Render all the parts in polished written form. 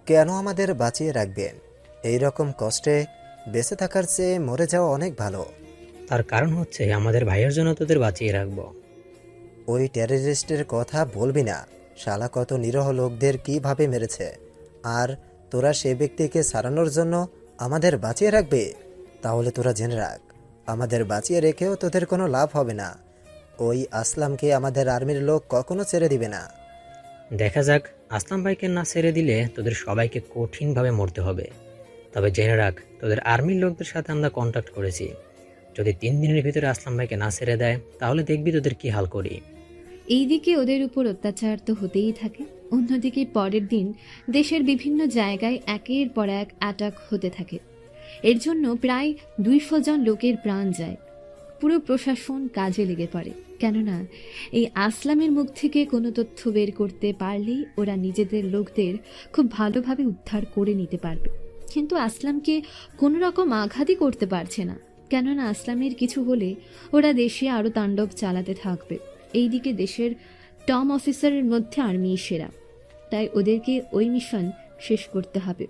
কেন আমাদের বাঁচিয়ে রাখবেন? এই রকম কষ্টে বেঁচে থাকার চেয়ে মরে যাওয়া অনেক ভালো। তার কারণ হচ্ছে আমাদের ভাইয়ের জন্য তোদের বাঁচিয়ে রাখবো। ওই টেররিস্টের কথা বলবি না। শালা কত নিরীহ লোকদের কিভাবে মেরেছে। আর তোরা সে ব্যক্তিকে সারানোর জন্য আমাদের বাঁচিয়ে রাখবে? তাহলে তোরা জেনে রাখ, আমাদের বাঁচিয়ে রেখেও তোদের কোনো লাভ হবে না। ওই আসলামকে আমাদের আর্মির লোক কখনো ছেড়ে দিবে না। দেখা যাক, আসলাম ভাইকে না ছেড়ে দিলে তোদের সবাইকে কঠিনভাবে মরতে হবে। তবে জেনে রাখ, তোদের আর্মির লোকদের সাথে আমরা কন্ট্যাক্ট করেছি। যদি 3 দিনের ভিতরে আসলাম ভাইকে না ছেড়ে দেয়, তাহলে দেখবি তোদের কি হাল করি। এইদিকে ওদের উপর অত্যাচার তো হতেই থাকে, অন্যদিকে পরের দিন দেশের বিভিন্ন জায়গায় একের পর এক অ্যাটাক হতে থাকে। এর জন্য প্রায় 200 জন লোকের প্রাণ যায়। পুরো প্রশাসন কাজে লেগে পড়ে, কেননা এই আসলামের মুখ থেকে কোনো তথ্য বের করতে পারলেই ওরা নিজেদের লোকদের খুব ভালোভাবে উদ্ধার করে নিতে পারবে। কিন্তু আসলামকে কোনো রকম আঘাতই করতে পারছে না, কেননা আসলামের কিছু হলে ওরা দেশে আরও তাণ্ডব চালাতে থাকবে। এইদিকে দেশের টপ অফিসারের মধ্যে আর্মি সেরা, তাই ওদেরকে ওই মিশন শেষ করতে হবে,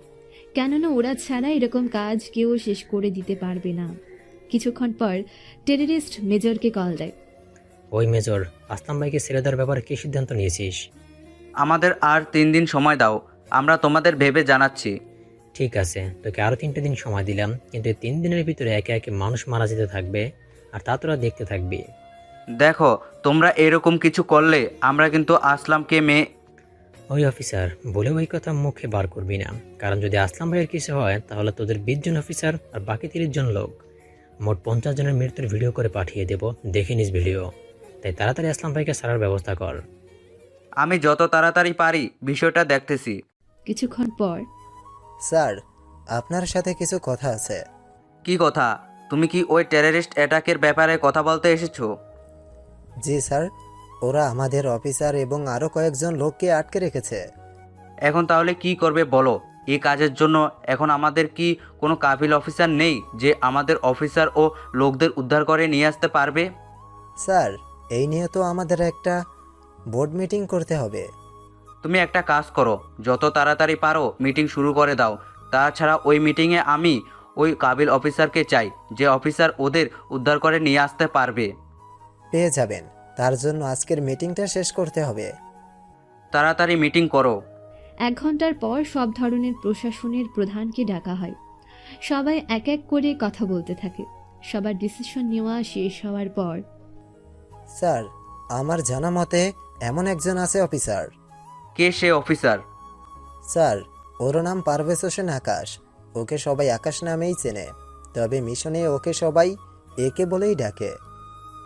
কেননা ওরা ছাড়া এরকম কাজ কেউ শেষ করে দিতে পারবে না। কিছুক্ষণ পর টেররিস্ট মেজরকে কল দেয়। ওই মেজর, আসলাম ভাইকে ছেড়ে দেওয়ার ব্যাপারে কি সিদ্ধান্ত নিয়েছিস? আমাদের আর 3 দিন সময় দাও, আমরা তোমাদের ভেবে জানাচ্ছি। ঠিক আছে, তোকে আরও 3টে দিন সময় দিলাম, কিন্তু এই 3 দিনের ভিতরে একে একে মানুষ মারা যেতে থাকবে, আর তা তোরা দেখতে থাকবি। দেখো, তোমরা এরকম কিছু করলে আমরা কিন্তু আসলামকে ওই অফিসার, বলে ওই কথা মুখে বার করবি না, কারণ যদি আসলাম ভাইয়ের কিছু হয় তাহলে তোদের 20 জন অফিসার আর বাকি 30 জন লোক, মোট 50 জনের মৃত্যুর ভিডিও করে পাঠিয়ে দেব, দেখে নিস ভিডিও। তাই তাড়াতাড়ি আসলাম ভাইকে ছাড়ার ব্যবস্থা কর। আমি যত তাড়াতাড়ি পারি বিষয়টা দেখতেছি। কিছুক্ষণ পর স্যার, আপনার সাথে কিছু কথা আছে। কি কথা? তুমি কি ওই টেররিস্ট অ্যাটাকের ব্যাপারে কথা বলতে এসেছো? জি স্যার, ওরা আমাদের অফিসার এবং আরও কয়েকজন লোককে আটকে রেখেছে। এখন তাহলে কি করবে বলো? এই কাজের জন্য এখন আমাদের কি কোনো কাবিল অফিসার নেই যে আমাদের অফিসার ও লোকদের উদ্ধার করে নিয়ে আসতে পারবে? স্যার, এই নিয়ে তো আমাদের একটা বোর্ড মিটিং করতে হবে। তুমি একটা কাজ করো, যত তাড়াতাড়ি পারো মিটিং শুরু করে দাও। তাছাড়া ওই মিটিংয়ে আমি ওই কাবিল অফিসারকে চাই, যে অফিসার ওদের উদ্ধার করে নিয়ে আসতে পারবে। পেয়ে যাবেন, তার জন্য আজকের মিটিংটা শেষ করতে হবে। তাড়াতাড়ি মিটিং করো। 1 ঘন্টার পর সব ধরনের প্রশাসনের প্রধানকে ডাকা হয়। সবাই এক এক করে কথা বলতে থাকে। সবার ডিসিশন নেওয়া শেষ হওয়ার পর স্যার, আমার জানা মতে এমন একজন আছে অফিসার। কে সে অফিসার? স্যার, ওর নাম পারভেজ হোসেন আকাশ। ওকে সবাই আকাশ নামেই চেনে, তবে মিশনে ওকে সবাই একে বলেই ডাকে।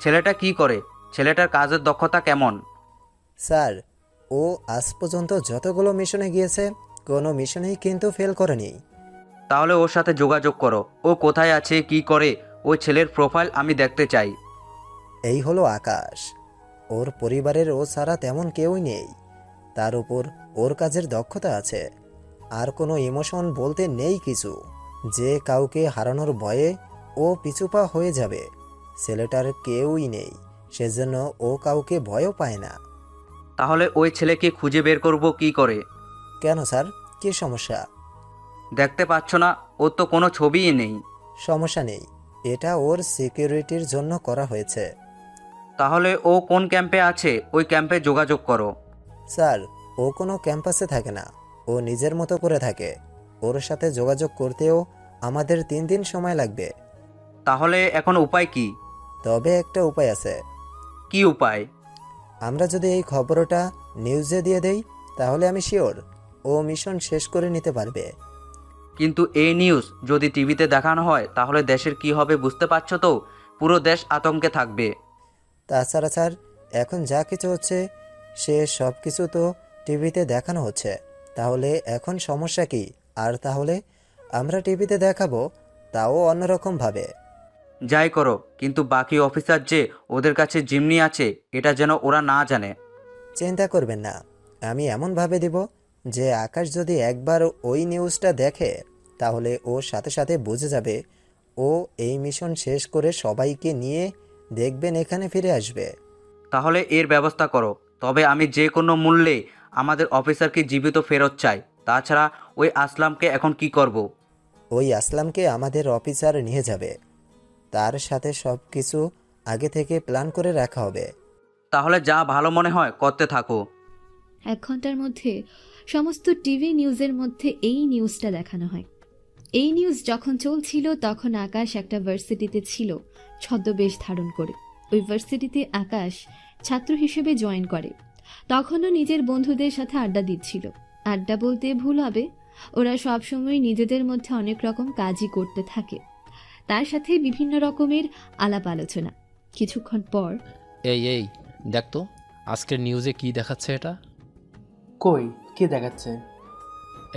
ছেলেটা কি করে? ছেলেটার কাজের দক্ষতা কেমন? স্যার, ও আজ পর্যন্ত যতগুলো মিশনে গিয়েছে কোনো মিশনেই কিন্তু ফেল করেনি। তাহলে ওর সাথে যোগাযোগ করো। ও কোথায় আছে, কি করে, ওই ছেলের প্রোফাইল আমি দেখতে চাই। এই হলো আকাশ। ওর পরিবারের ও ছাড়া তেমন কেউই নেই। তার উপর ওর কাজের দক্ষতা আছে। আর কোনো ইমোশন বলতে নেই কিছু, যে কাউকে হারানোর ভয়ে ও পিছুপা হয়ে যাবে। ছেলেটার কেউই নেই, সেজন্য ও কাউকে ভয়ও পায় না। তাহলে ওই ছেলেকে খুঁজে বের করব কি করে? কেন স্যার, কী সমস্যা? দেখতে পাচ্ছ না, ওর তো কোনো ছবিই নেই। সমস্যা নেই, এটা ওর সিকিউরিটির জন্য করা হয়েছে। তাহলে ও কোন ক্যাম্পে আছে? ওই ক্যাম্পে যোগাযোগ করো। স্যার, ও কোনো ক্যাম্পাসে থাকে না, ও নিজের মতো করে থাকে। ওর সাথে যোগাযোগ করতেও আমাদের 3 দিন সময় লাগবে। তাহলে এখন উপায় কি? তবে একটা উপায় আছে। কি উপায়? আমরা যদি এই খবরটা নিউজে দিয়ে দেই, তাহলে আমি শিওর ও মিশন শেষ করে নিতে পারবে। কিন্তু এই নিউজ যদি টিভিতে দেখানো হয় তাহলে দেশের কি হবে বুঝতে পারছো তো? পুরো দেশ আতঙ্কে থাকবে। তাছাড়া স্যার, এখন যা কিছু হচ্ছে সে সব কিছু তো টিভিতে দেখানো হচ্ছে। তাহলে এখন সমস্যা কি? আর তাহলে আমরা টিভিতে দেখাবো, তাও অন্যরকমভাবে। যাই করো, কিন্তু বাকি অফিসার যে ওদের কাছে জিম্নি আছে এটা যেন ওরা না জানে। চিন্তা করবেন না, আমি এমনভাবে দিব যে আকাশ যদি একবার ওই নিউজটা দেখে তাহলে ও সাথে সাথে বুঝে যাবে ও এই মিশন শেষ করে সবাইকে নিয়ে দেখবেন এখানে ফিরে আসবে। তাহলে এর ব্যবস্থা করো। তবে আমি যে কোনো মূল্যে আমাদের অফিসারকে জীবিত ফেরত চাই। তাছাড়া ওই আসলামকে এখন কি করব। ওই আসলামকে আমাদের অফিসার নিয়ে যাবে, তার সাথে সব কিছু আগে থেকে প্ল্যান করে রাখা হবে। তাহলে যা ভালো মনে হয় করতে থাকো। 1 ঘন্টার মধ্যে সমস্ত টিভি নিউজের মধ্যে এই নিউজটা দেখানো হয়। এই নিউজ যখন চলছিল তখন আকাশ একটা ভার্সিটিতে ছিল ছদ্মবেশ ধারণ করে। ওই ভার্সিটিতে আকাশ ছাত্র হিসেবে জয়েন করে। তখনও নিজের বন্ধুদের সাথে আড্ডা দিচ্ছিল। আড্ডা বলতে ভুল হবে, ওরা সবসময় নিজেদের মধ্যে অনেক রকম কাজই করতে থাকে, তার সাথে বিভিন্ন রকমের আলাপ আলোচনা। কিছুক্ষণ পর এই দেখ তো আজকের নিউজে কি দেখাচ্ছে এটা। কই কি দেখাচ্ছে?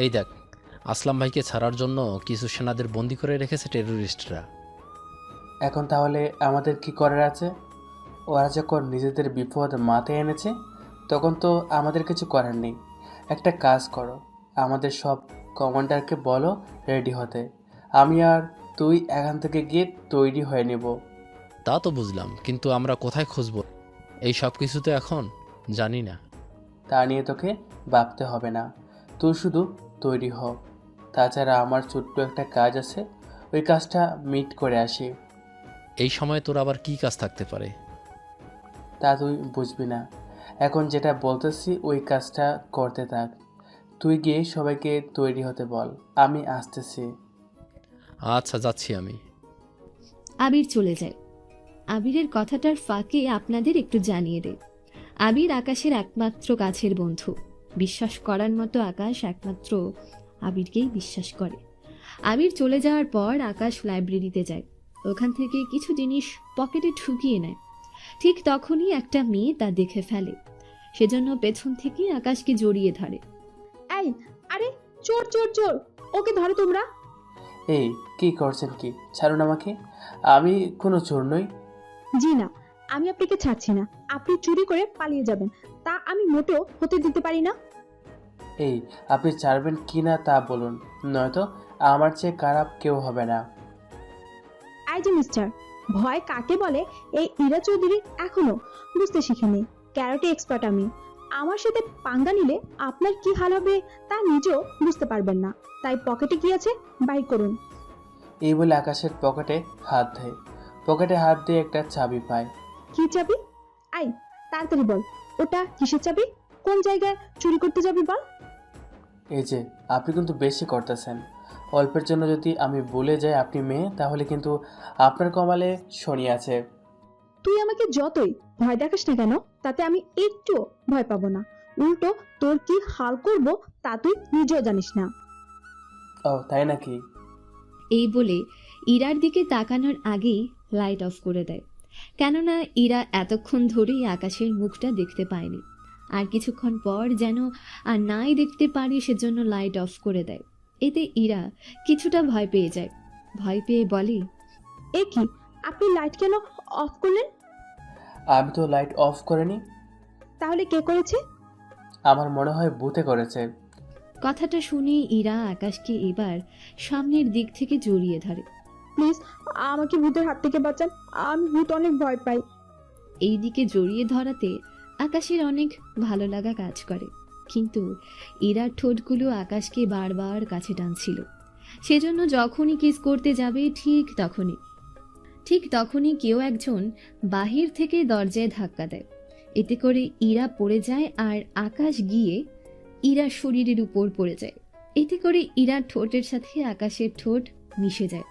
এই দেখ, আসলাম ভাইকে ছাড়ার জন্য কিছু সেনাদের বন্দি করে রেখেছে টেররিস্টরা। এখন তাহলে আমাদের কি করার আছে? ওরা যখন নিজেদের বিপদ মাথায় এনেছে তখন তো আমাদের কিছু করার নেই। একটা কাজ করো, আমাদের সব কমান্ডারকে বলো রেডি হতে। আমি আর তুই এখান থেকে গিয়ে তৈরি হয়ে নেব। তা তো বুঝলাম, কিন্তু আমরা কোথায় খুঁজব এই সব কিছু তো এখন জানি না। তা নিয়ে তোকে ভাবতে হবে না, তুই শুধু তৈরি হ। তাছাড়া আমার ছোট্ট একটা কাজ আছে, ওই কাজটা মিট করে আসি। এই সময় তোর আবার কি কাজ থাকতে পারে? তা তুই বুঝবি না। এখন যেটা বলতেছি ওই কাজটা করতে থাক। তুই গিয়ে সবাইকে তৈরি হতে বল, আমি আসতেছি। আচ্ছা, যাচ্ছি আমি। আবির চলে যায়। আবিরের কথাটার ফাঁকে আপনাদের একটু জানিয়ে দে, আবির আকাশের একমাত্র কাছের বন্ধু। বিশ্বাস করার মতো আকাশ একমাত্র আবিরকেই বিশ্বাস করে। আবির চলে যাওয়ার পর আকাশ লাইব্রেরিতে যায়। ওখান থেকে কিছু জিনিস পকেটে ঢুকিয়ে নেয়। ঠিক তখনই একটা মেয়ে তা দেখে ফেলে। সেজন্য পেছন থেকে আকাশকে জড়িয়ে ধরে। এই, আরে চোর চোর চোর, ওকে ধরো তোমরা। এই কি করছেন কি? ছাড়ুন আমাকে, আমি কোনো চোর নই। জি না, আমি আপনাকে ছাড়ছি না। আপনি চুরি করে পালিয়ে যাবেন, তা আমি মোটেও হতে দিতে পারি না। এই আপনি ছাড়বেন কি না তা বলুন, নয়তো আমার চেয়ে খারাপ কেউ হবে না। এই যে মিস্টার, ভয় কাকে বলে এই ইরা চৌধুরী এখনো বুঝতে শিখিনি। ক্যারাটে এক্সপার্ট আমি। আমার সাথে পাঙ্গা নিলে আপনার কি হাল হবে তা নিজেও বুঝতে পারবেন না। তাই পকেটে কি আছে বাইর করুন। এই বলে আকাশের পকেটে হাত দেয়। পকেটে হাত দিয়ে একটা চাবি পায়। কি চাবি? আই তাড়াতাড়ি বল, ওটা কিসের চাবি? কোন জায়গায় চুরি করতে যাবি বল। এই যে আপনি কিন্তু বেশি করতেছেন। অল্পের জন্য যদি আমি ভুলে যাই আপনি মেয়ে, তাহলে কিন্তু আপনার কমালে শনি আছে। তুই আমাকে যতই ভয় দেখাস না কেন, তাতে আমি একটু ভয় পাবো না। উল্টো তোর কি হাল করব তা তুই নিজেও জানিস না। ও তাই নাকি? এই বলে ইরার দিকে তাকানোর আগেই লাইট অফ করে দেয়। কেননা ইরা এতক্ষণ ধরেই আকাশের মুখটা দেখতে পায়নি। আর কিছুক্ষণ পর যেন আর নাই দেখতে পারি, সেজন্য লাইট অফ করে দেয়। এতে ইরা কিছুটা ভয় পেয়ে যায়। ভয় পেয়ে বলে, এ কি, আপনি লাইট কেন অফ করলেন? আমি তো লাইট অফ করিনি। তাহলে কে করেছে? আমার মনে হয় ভূতে করেছে। কথাটা শুনে ইরা আকাশকে এবার সামনের দিক থেকে জড়িয়ে ধরে। প্লিজ আমাকে ভূতের হাত থেকে বাঁচান, আমি ভূত অনেক ভয় পাই। এই দিকে জড়িয়ে ধরাতে আকাশের অনেক ভালো লাগা কাজ করে, কিন্তু ইরার ঠোঁটগুলো আকাশকে বারবার কাছে টানছিল। সেজন্য যখনই কিস করতে যাবে ঠিক তখনই কেউ একজন বাহির থেকে দরজায় ধাক্কা দেয়। এতে করে ইরা পড়ে যায় আর আকাশ গিয়ে ইরার শরীরের উপর পড়ে যায়। এতে করে ইরার ঠোঁটের সাথে আকাশের ঠোঁট মিশে যায়।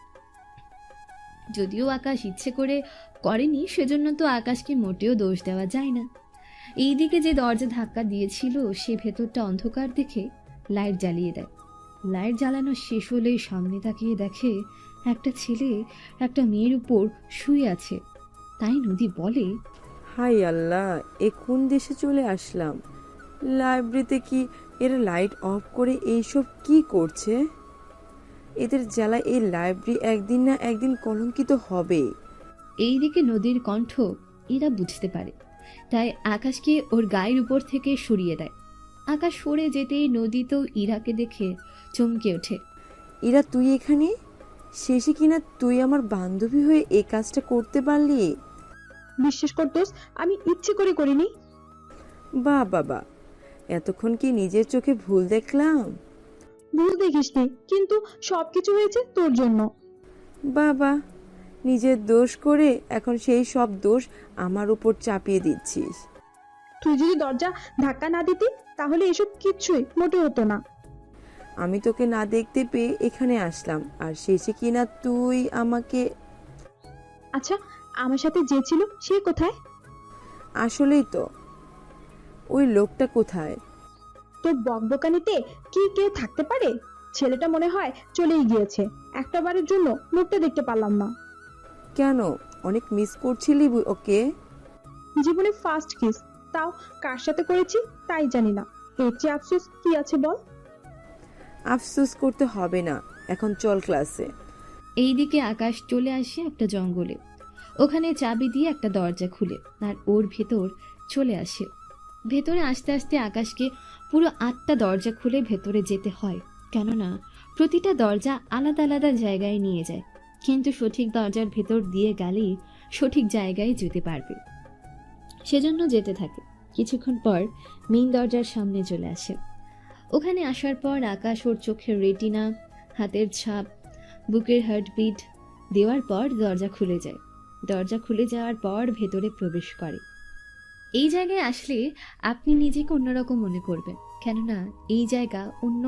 যদিও আকাশ ইচ্ছে করে করেনি, সেজন্য তো আকাশকে মোটেও দোষ দেওয়া যায় না। এইদিকে যে দরজা ধাক্কা দিয়েছিল সে ভেতরটা অন্ধকার দেখে লাইট জ্বালিয়ে দেয়। লাইট জ্বালানো শেষ হলে সামনে তাকিয়ে দেখে একটা ছেলে একটা মেয়ের উপর শুয়ে আছে। তাই নদী বলে, হাই আল্লাহ, এ কোন দেশে চলে আসলাম? লাইব্রেরিতে কি এরা লাইট অফ করে এইসব কি করছে? এদের জ্বালায় এই লাইব্রেরি একদিন না একদিন কলঙ্কিত হবে। এইদিকে নদীর কণ্ঠ এরা বুঝতে পারে, তাই আকাশকে ওর গায়ের উপর থেকে সরিয়ে দেয়। আকাশ সরে যেতেই নদী তো ইরাকে দেখে চমকে ওঠে। এরা তুই এখানে? শেষে কিনা তুই আমার বান্ধবী হয়ে এই কাজটা করতে পারলি? বিশ্বাস কর দোস্ত, আমি ইচ্ছে করে করিনি। বাহ বাবা, এতক্ষণ কি নিজের চোখে ভুল দেখলাম? ভুল দেখিসনি, কিন্তু সবকিছু হয়েছে তোর জন্য। বাবা, নিজের দোষ করে এখন সেই সব দোষ আমার উপর চাপিয়ে দিচ্ছিস। তুই যদি দরজা ধাক্কা না দিতি তাহলে এসব কিচ্ছুই মোটে হতো না। আমি তোকে না দেখতে পেয়ে এখানে আসলাম, আর শেষে কিনা তুই আমাকে... আচ্ছা, আমার সাথে যে ছিল সে কোথায়? আসলেই তো, ওই লোকটা কোথায়? তোর বকবকানিতে কি কেউ থাকতে পারে? ছেলেটা মনে হয় চলেই গিয়েছে, একটা বারের জন্য মুখটা দেখতে পারলাম না। কেন, অনেক মিস করছিলি ওকে? জীবনে ফার্স্ট কিস, তাও কার সাথে করেছি তাই জানি না। এর চেয়ে আফসোস কি আছে বল? আফসোস করতে হবে না, এখন চল ক্লাসে। এইদিকে আকাশ চলে আসে একটা জঙ্গলে। ওখানে চাবি দিয়ে একটা দরজা খুলে আর ওর ভেতর চলে আসে। ভেতরে আসতে আসতে আকাশকে পুরো 8টা দরজা খুলে ভেতরে যেতে হয়, কেননা প্রতিটা দরজা আলাদা আলাদা জায়গায় নিয়ে যায়, কিন্তু সঠিক দরজার ভেতর দিয়ে গেলেই সঠিক জায়গায় যেতে পারবে, সেজন্য যেতে থাকে। কিছুক্ষণ পর মেইন দরজার সামনে চলে আসে। ওখানে আসার পর আকাশ ওর চোখের রেটিনা, হাতের ছাপ, বুকের হার্টবিট দেওয়ার পর দরজা খুলে যায়। দরজা খুলে যাওয়ার পর ভেতরে প্রবেশ করে। এই জায়গায় আসলে আপনি নিজেকে অন্যরকম মনে করবেন, কেননা এই জায়গা অন্য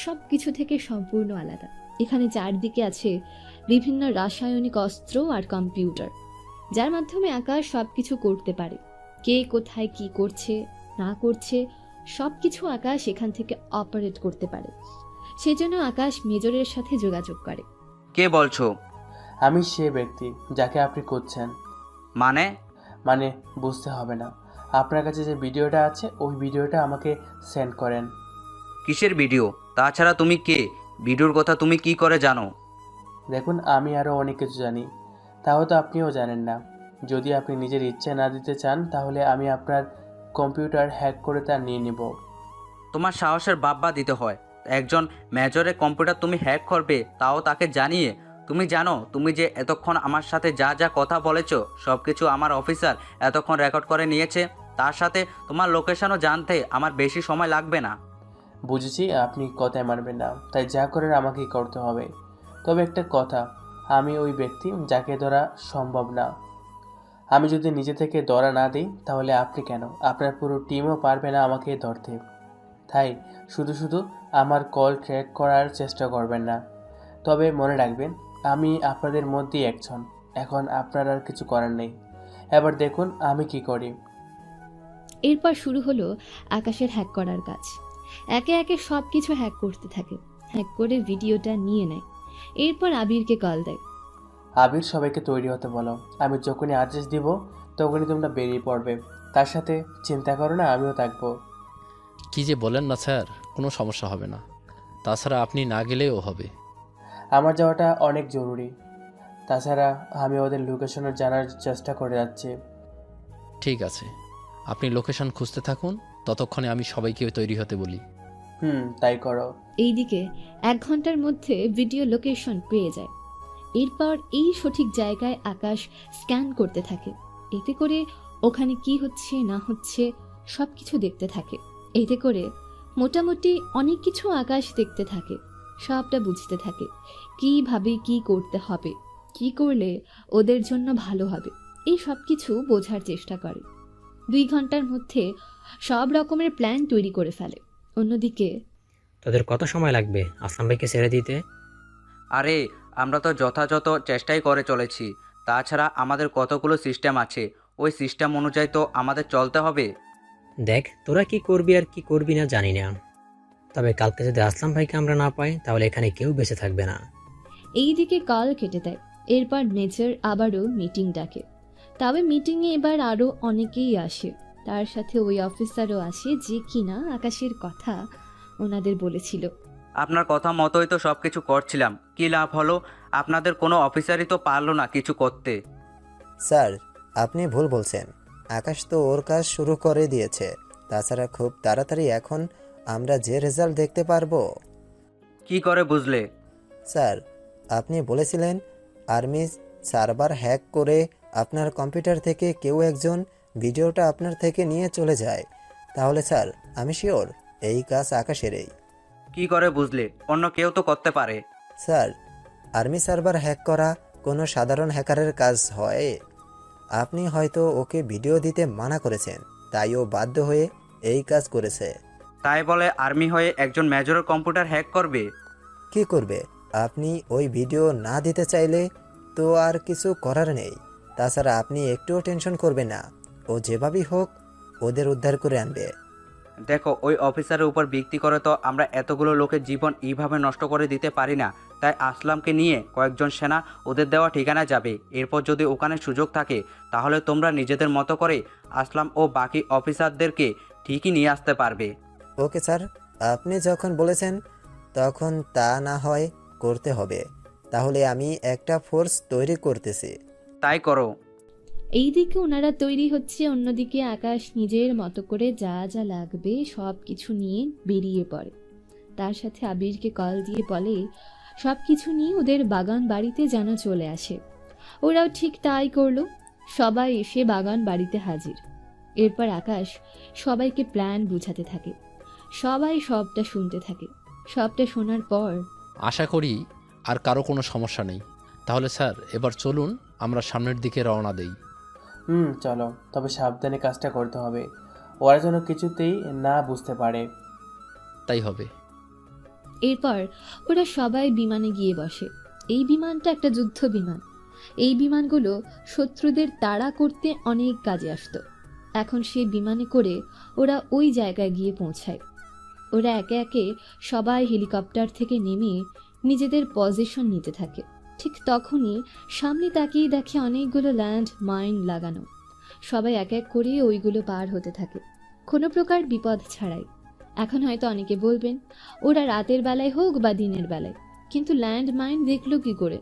সব কিছু থেকে সম্পূর্ণ আলাদা। এখানে চারদিকে আছে বিভিন্ন রাসায়নিক অস্ত্র আর কম্পিউটার, যার মাধ্যমে আকাশ সব কিছু করতে পারে। কে কোথায় কি করছে না করছে সব কিছু আকাশ এখান থেকে অপারেট করতে পারে। সেজন্য আকাশ মেজরের সাথে যোগাযোগ করে। কে বলছো? আমি সে ব্যক্তি যাকে আপনি খুঁজছেন। মানে? মানে বুঝতে হবে না, আপনার কাছে যে ভিডিওটা আছে ওই ভিডিওটা আমাকে সেন্ড করেন। কিসের ভিডিও? তাছাড়া তুমি কে? ভিডিওর কথা তুমি কি করে জানো? দেখুন, আমি আরও অনেক কিছু জানি, তাও তো আপনিও জানেন না। যদি আপনি নিজের ইচ্ছে না দিতে চান তাহলে আমি আপনার কম্পিউটার হ্যাক করে তা নিয়ে নিব। তোমার সাহসের বাব্বা দিতে হয়। একজন মেজরের কম্পিউটার তুমি হ্যাক করবে, তাও তাকে জানিয়ে? তুমি জানো তুমি যে এতক্ষণ আমার সাথে যা যা কথা বলেছো সব কিছু আমার অফিসার এতক্ষণ রেকর্ড করে নিয়েছে? তার সাথে তোমার লোকেশনও জানতে আমার বেশি সময় লাগবে না। বুঝেছি আপনি কথায় মানবেন না, তাই যা করার আমাকেই করতে হবে। তবে একটা কথা, আমি ওই ব্যক্তি যাকে ধরা সম্ভব না। আমি যদি নিজে থেকে ধরা না দিই তাহলে আপনি কেন, আপনার পুরো টিমও পারবে না আমাকে ধরতে। তাই শুধু শুধু আমার কল ট্র্যাক করার চেষ্টা করবেন না। তবে মনে রাখবেন, আমি আপনাদের মধ্যেই একজন। এখন আপনার আর কিছু করার নেই। এবার দেখুন আমি কি করি। এরপর শুরু হলো আকাশের হ্যাক করার কাজ। একে একে সব কিছু হ্যাক করতে থাকে, হ্যাক করে ভিডিওটা নিয়ে নেয়। এরপর আবিরকে কল দেয়। আবির, সবাইকে তৈরি হতে বলো, আমি যখনই আদেশ দিব তখনই তোমরা বেরিয়ে পড়বে। তার সাথে চিন্তা করো না, আমিও থাকবো। কি যে বলেন না স্যার, কোনো সমস্যা হবে না। তাছাড়া আপনি না গেলেও হবে। আমার যাওয়াটা অনেক জরুরি। তাছাড়া আমি ওদের লোকেশনে জানার চেষ্টা করে যাচ্ছি। ঠিক আছে, আপনি লোকেশন খুঁজতে থাকুন, ততক্ষণে আমি সবাইকে তৈরি হতে বলি। তাই করো। এইদিকে 1 ঘন্টার মধ্যে ভিডিও লোকেশন পেয়ে যায়। এরপর এই সঠিক জায়গায় আকাশ স্ক্যান করতে থাকে। এতে করে ওখানে কি হচ্ছে না হচ্ছে সব কিছু দেখতে থাকে। এতে করে মোটামুটি অনেক কিছু আকাশ দেখতে থাকে, সবটা বুঝতে থাকে, কিভাবে কি করতে হবে, কি করলে ওদের জন্য ভালো হবে, এই সব কিছু বোঝার চেষ্টা করে। 2 ঘন্টার মধ্যে সব রকমের প্ল্যান তৈরি করে ফেলে। অন্যদিকে তোদের কত সময় লাগবে আসলাম ভাইকে ছেড়ে দিতে? আরে আমরা তো যথাযথ চেষ্টাই করে চলেছি। তাছাড়া আমাদের কতগুলো সিস্টেম আছে, ওই সিস্টেম অনুযায়ী তো আমাদের চলতে হবে। দেখ, তোরা কি করবি আর কি করবি না জানি না, তবে কালকে যদি আসলাম ভাইকে আমরা না পাই তাহলে এখানে কেউ বেঁচে থাকবে না। এই দিকে কল কেটে দেয়। এরপর মেজর আবারও মিটিং ডাকে। তবে মিটিংয়ে এবার আরও অনেকেই আসে। তার সাথে ওই অফিসারও আসে যে কিনা আকাশের কথা ওনাদের বলেছিল। আপনার কথা মতোই তো সব কিছু করছিলাম, কী লাভ হলো? আপনাদের কোনো অফিসারই তো পারলো না কিছু করতে। স্যার, আপনি ভুল বলছেন। আকাশ তো ওর কাজ শুরু করে দিয়েছে। তাছাড়া খুব তাড়াতাড়ি এখন আমরা যে রেজাল্ট দেখতে পারবো। কি করে বুঝলে? স্যার, আপনি বলেছিলেন আর্মি সার্ভার হ্যাক করে আপনার কম্পিউটার থেকে কেউ একজন ভিডিওটা আপনার থেকে নিয়ে চলে যায়। তাহলে স্যার আমি শিওর এই কাজ আকাশেরই। কি করে বুঝলে? অন্য কেউ তো করতে পারে। স্যার আর্মি সার্ভার হ্যাক করা কোনো সাধারণ হ্যাকারের কাজ হয়? আপনি হয়তো ওকে ভিডিও দিতে মানা করেছেন, তাই ও বাধ্য হয়ে এই কাজ করেছে। তাই বলে আর্মি হয়ে একজন মেজরের কম্পিউটার হ্যাক করবে? কি করবে? আপনি ওই ভিডিও না দিতে চাইলে তো আর কিছু করার নেই। তাছাড়া আপনি একটুও টেনশন করবেন না, ও যেভাবেই হোক ওদের উদ্ধার করে আনবে। দেখো, ওই অফিসারের উপর ভিত্তি করে তো আমরা এতগুলো লোকের জীবন এইভাবে নষ্ট করে দিতে পারি না। তাই আসলামকে নিয়ে কয়েকজন সেনা ওদের দেওয়া ঠিকানায় যাবে। এরপর যদি ওখানে সুযোগ থাকে তাহলে তোমরা নিজেদের মতো করে আসলাম ও বাকি অফিসারদেরকে ঠিকই নিয়ে আসতে পারবে। ওকে স্যার, আপনি যখন বলেছেন তখন তা না হয় করতে হবে। তাহলে আমি একটা ফোর্স তৈরি করতেছি। তাই করো। এইদিকে ওনারা তৈরি হচ্ছে, অন্যদিকে আকাশ নিজের মতো করে যা যা লাগবে সব কিছু নিয়ে বেরিয়ে পড়ে। তার সাথে আবিরকে কল দিয়ে বলে সব কিছু নিয়ে ওদের বাগান বাড়িতে যেন চলে আসে। ওরাও ঠিক তাই করলো। সবাই এসে বাগান বাড়িতে হাজির। এরপর আকাশ সবাইকে প্ল্যান বুঝাতে থাকে। সবাই সবটা শুনতে থাকে। সবটা শোনার পর আশা করি আর কারো কোনো সমস্যা নেই। তাহলে স্যার এবার চলুন আমরা সামনের দিকে রওনা দেই। চলো, তবে সাবধানে কাজটা করতে হবে, ওরা যেন কিছুতেই না বুঝতে পারে। তাই হবে। এরপর ওরা সবাই বিমানে গিয়ে বসে। এই বিমানটা একটা যুদ্ধ বিমান। এই বিমানগুলো শত্রুদের তাড়া করতে অনেক কাজে আসতো। এখন সেই বিমানে করে ওরা ওই জায়গায় গিয়ে পৌঁছায়। ওরা একে একে সবাই হেলিকপ্টার থেকে নেমে নিজেদের পজিশন নিতে থাকে। ঠিক তখনই সামনে তাকিয়ে দেখে অনেকগুলো ল্যান্ড মাইন লাগানো। সবাই এক এক করে ওইগুলো পার হতে থাকে, কোনো প্রকার বিপদ ছাড়াই। এখন হয়তো অনেকে বলবেন ওরা রাতের বেলায় হোক বা দিনের বেলায়, কিন্তু ল্যান্ড মাইন দেখলো কি করে?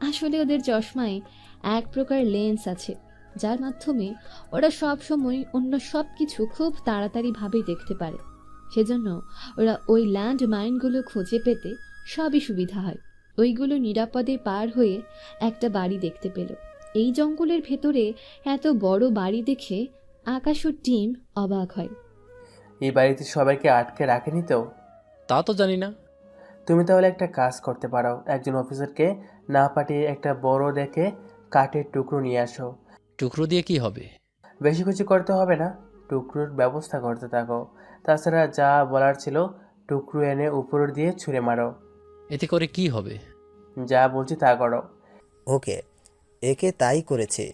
আসলে ওদের চশমায় এক প্রকার লেন্স আছে, যার মাধ্যমে ওরা সব সময় অন্য সব কিছু খুব তাড়াতাড়ি ভাবে দেখতে পারে। সেজন্য ওরা ওই ল্যান্ড মাইনগুলো খুঁজে পেতে সবই সুবিধা হয়। ওইগুলো নিরাপদে পার হয়ে একটা বাড়ি দেখতে পেল। এই জঙ্গলের ভেতরে এত বড় বাড়ি দেখে আকাশ ও টিম অবাক হয়। এই বাড়িতে সবাইকে আটকে রাখেনি তো? তা তো জানি না। তুমি তাহলে একটা কাজ করতে পারো, একজন অফিসারকে না পাঠিয়ে একটা বড় দেখে কাঠের টুকরো নিয়ে আসো। টুকরো দিয়ে কি হবে? বেশি কিছু করতে হবে না, টুকরোর ব্যবস্থা করতে থাকো। তাছাড়া যা বলার ছিল, টুকরো এনে উপর দিয়ে ছুঁড়ে মারো। এতে করে কি হবে? যা বলছি তা করো। ওকে, একে তাই করেছি।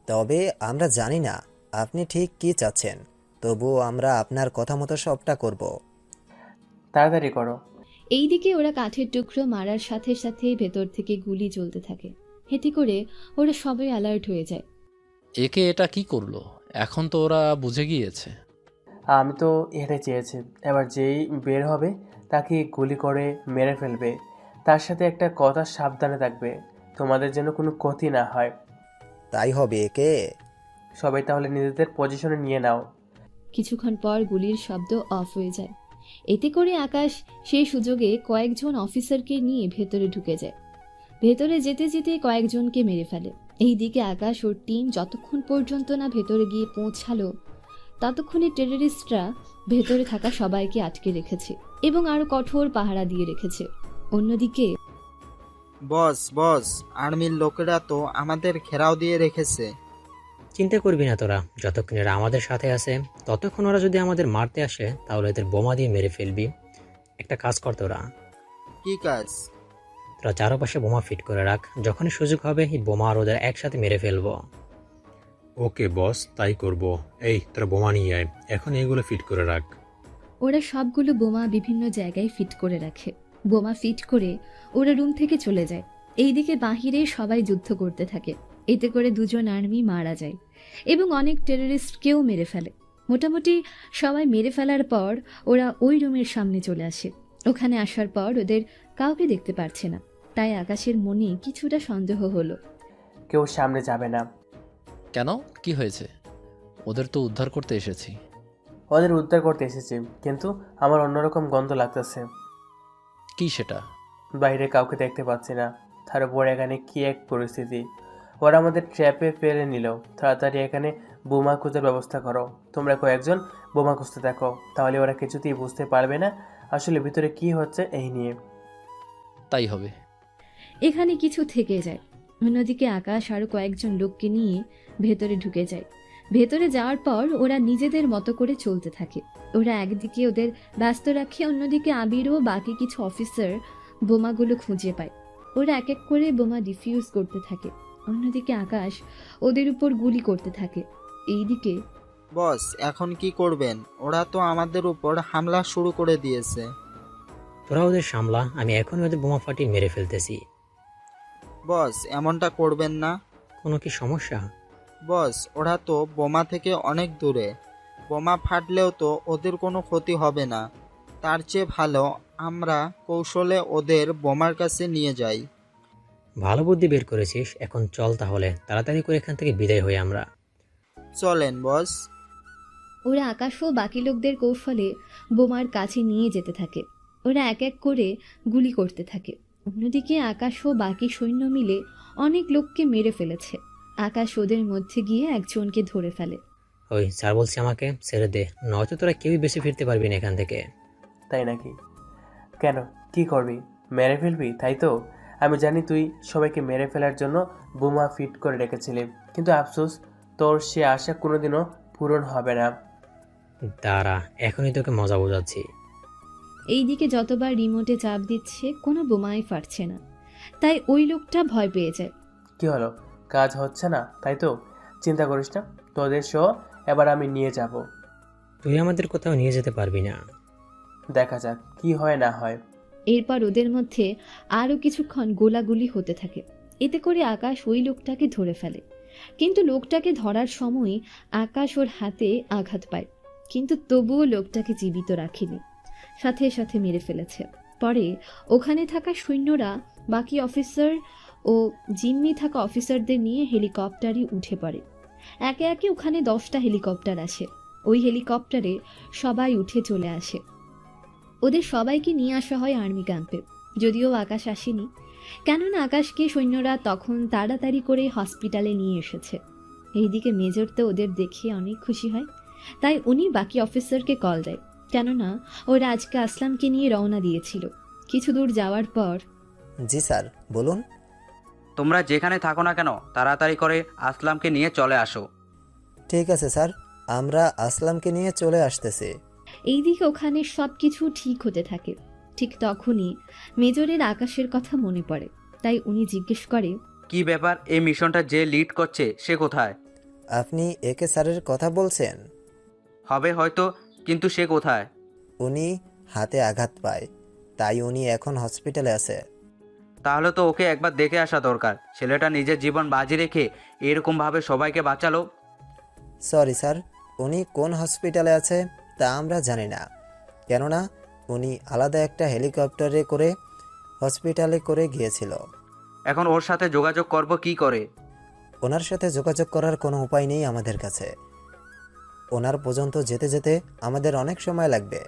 তবে আমরা জানি না আপনি ঠিক কি চাচ্ছেন, তবুও আমরা আপনার কথা মতো সবটা করব। তাড়াতাড়ি করো। এইদিকে ওরা কাঠের টুকরো মারার সাথে সাথে ভেতর থেকে গুলি চলতে থাকে। এতে করে ওরা সবাই অ্যালার্ট হয়ে যায়। একে এটা কি করলো? এখন তো ওরা বুঝে গিয়েছে। আমি তো হেঁটে চেয়েছি, এবার যেই বের হবে তাকে গুলি করে মেরে ফেলবে। তার সাথে একটা কথা, সাবধানে থাকবে, তোমাদের যেন কোনো ক্ষতি না হয়। তাই হবে একে। সবাই তাহলে নিজেদের পজিশনে নিয়ে নাও। কিছুক্ষণ পর গুলির শব্দ অফ হয়ে যায়। এতে করে আকাশ সেই সুযোগে কয়েকজন অফিসারকে নিয়ে ভেতরে ঢুকে যায়। ভেতরে যেতে যেতে কয়েকজনকে মেরে ফেলে। এইদিকে আকাশ ওর টিম যতক্ষণ পর্যন্ত না ভেতরে গিয়ে পৌঁছালো ততক্ষণে টেররিস্টরা ভেতরে থাকা সবাইকে আটকে রেখেছে এবং আরো কঠোর পাহারা দিয়ে রেখেছে। অন্যদিকে বস, আর্মির লোকেরা তো আমাদের ঘেরাও দিয়ে রেখেছে। চিন্তা করবি না তোরা, যতক্ষণ এরা আমাদের সাথে আছে ততক্ষণ ওরা যদি আমাদের মারতে আসে তাহলে এদের বোমা দিয়ে মেরে ফেলবি। একটা কাজ কর তোরা কি কাজ? তোরা চারপাশে বোমা ফিট করে রাখ, যখনই সুযোগ হবে এই বোমা আর ওদের একসাথে মেরে ফেলবো। ওকে বস, তাই করব। এই তোরা বোমা নিয়ে আয়, এখন এগুলো ফিট করে রাখ। ওরা সবগুলো বোমা বিভিন্ন জায়গায় ফিট করে রাখে। বোমা ফিট করে ওরা রুম থেকে চলে যায়। এইদিকে বাহিরে সবাই যুদ্ধ করতে থাকে। এতে করে দুজন আর্মি মারা যায় এবং অনেক টেররিস্টকেও মেরে ফেলে। মোটামুটি সবাই মেরে ফেলার পর ওরা ওই রুমের সামনে চলে আসে। ওখানে আসার পর ওদের কাউকে দেখতে পারছে না, তাই আকাশের মনে কিছুটা সন্দেহ হলো। কেউ সামনে যাবে না। কেন, কি হয়েছে? ওদের তো উদ্ধার করতে এসেছি। ওদের উদ্ধার করতে এসেছি, কিন্তু আমার অন্যরকম গন্ধ লাগতেছে। কি সেটা? বাইরে কাউকে দেখতে পাচ্ছি না, তার উপর এখানে কি এক পরিস্থিতি। ওরা আমাদের ট্র্যাপে ফেলে নিল। তাড়াতাড়ি এখানে বোমা খোঁজার ব্যবস্থা করো। তোমরা কয়েকজন বোমা খুঁজতে থাকো, তাহলে ওরা কিছুতেই বুঝতে পারবে না আসলে ভিতরে কি হচ্ছে এই নিয়ে। তাই হবে। এখানে কিছু থেকে যায়। অন্যদিকে আকাশ আরও কয়েকজন লোককে নিয়ে ভেতরে ঢুকে যায়। ভেতরে যাওয়ার পর ওরা নিজেদের মতো করে চলতে থাকে। ওরা একদিকে ওদের ব্যস্ত রাখে, অন্যদিকে আবির ও বাকি কিছু অফিসার বোমাগুলো খুঁজে পায়। ওরা এক এক করে বোমা ডিফিউজ করতে থাকে। অন্যদিকে আকাশ ওদের উপর গুলি করতে থাকে। এইদিকে বস, এখন কি করবেন? ওরা তো আমাদের উপর হামলা শুরু করে দিয়েছে। তোরা ওদের সামলা, আমি এখনই ওদের বোমা ফাটিয়ে মেরে ফেলতেছি। বস, এমনটা করবেন না। কোনো কি সমস্যা? বস, ওরা তো বোমা থেকে অনেক দূরে। বোমা ফাটলেও তো ওদের কোনো ক্ষতি হবে না। তার চেয়ে ভালো আমরা কৌশলে ওদের বোমার কাছে নিয়ে যাই। ভালো বুদ্ধি বের করেছিস, এখন চল তাহলে তাড়াতাড়ি করে এখান থেকে বিদায় হই আমরা। চলেন বস। ওরা আকাশ ও বাকি লোকদের কৌশলে বোমার কাছে নিয়ে যেতে থাকে। ওরা এক এক করে গুলি করতে থাকে। অন্যদিকে আকাশ ও বাকি সৈন্য মিলে অনেক লোককে মেরে ফেলেছে। আকাশ ওদের মধ্যে গিয়ে একজনকে ধরে ফেলে। ওই স্যার বলছি আমাকে ছেড়ে দে, নয়তো তোরা কেউই বেশি ফিরতে পারবি না এখান থেকে। তাই নাকি? কেন, কি করবি? মেরে ফেলবি তাই তো? আমি জানি তুই সবাইকে মেরে ফেলার জন্য বোমা ফিট করে রেখেছিলি, কিন্তু আফসোস তোর সে আশা কোনোদিনও পূরণ হবে না। দাঁড়া, এখনই তোকে মজা বোঝাচ্ছি। এইদিকে যতবার রিমোটে চাপ দিচ্ছে কোনো বোমাই ফাটছে না। তাই ওই লোকটা ভয় পেয়ে যায়। কি হলো, কাজ হচ্ছে না তাই তো? চিন্তা করিস না, তোদের শো এবার আমি নিয়ে যাব। তুই আমাদের কোথাও নিয়ে যেতে পারবি না। দেখা যাক কি হয় না হয়। এরপর ওদের মধ্যে আরও কিছুক্ষণ গোলাগুলি হতে থাকে। এতে করে আকাশ ওই লোকটাকে ধরে ফেলে। কিন্তু লোকটাকে ধরার সময় আকাশ ওর হাতে আঘাত পায়, কিন্তু তবুও লোকটাকে জীবিত রাখেনি, সাথে সাথে মেরে ফেলেছে। পরে ওখানে থাকা সৈন্যরা বাকি অফিসার ও জিম্মি থাকা অফিসারদের নিয়ে হেলিকপ্টারে উঠে পড়ে। একে একে ওখানে 10টা হেলিকপ্টার আসে। ওই হেলিকপ্টারে সবাই উঠে চলে আসে। ওদের সবাইকে নিয়ে আসা হয় আর্মি ক্যাম্পে। যদিও আকাশ আসেনি, কেননা আকাশকে সৈন্যরা তখন তাড়াতাড়ি করে হসপিটালে নিয়ে এসেছে। এইদিকে মেজর তো ওদের দেখে অনেক খুশি হয়, তাই উনি বাকি অফিসারকে কল দেয়, কেননা ওরা আজকে আসলামকে নিয়ে রওনা দিয়েছিল। কিছু দূর যাওয়ার পর জি স্যার, বলুন। তোমরা যেখানে থাকো না কেন তাড়াতাড়ি করে আসলামকে নিয়ে চলে আসো। ঠিক আছে স্যার, আমরা আসলামকে নিয়ে চলে আসতেছি। এইদিকে ওখানে সব কিছু ঠিক হতে থাকে। ঠিক তখনই মেজরের আকাশের কথা মনে পড়ে, তাই উনি জিজ্ঞেস করে, কি ব্যাপার, এই মিশনটা যে লিড করছে সে কোথায়? আপনি একে স্যারের কথা বলছেন? হবে হয়তো, কিন্তু সে কোথায়? উনি হাতে আঘাত পায়, তাই উনি এখন হসপিটালে আছে। তাহলে তো ওকে একবার দেখে আসা দরকার। ছেলেটা নিজের জীবন বাজি রেখে এরকমভাবে সবাইকে বাঁচালো। সরি স্যার, উনি কোন হসপিটালে আছে তা আমরা জানি না, কেননা উনি আলাদা একটা হেলিকপ্টারে করে হসপিটালে করে গিয়েছিল। এখন ওর সাথে যোগাযোগ করব কি করে? ওনার সাথে যোগাযোগ করার কোনো উপায় নেই আমাদের কাছে। ওনার পর্যন্ত যেতে যেতে আমাদের অনেক সময় লাগবে।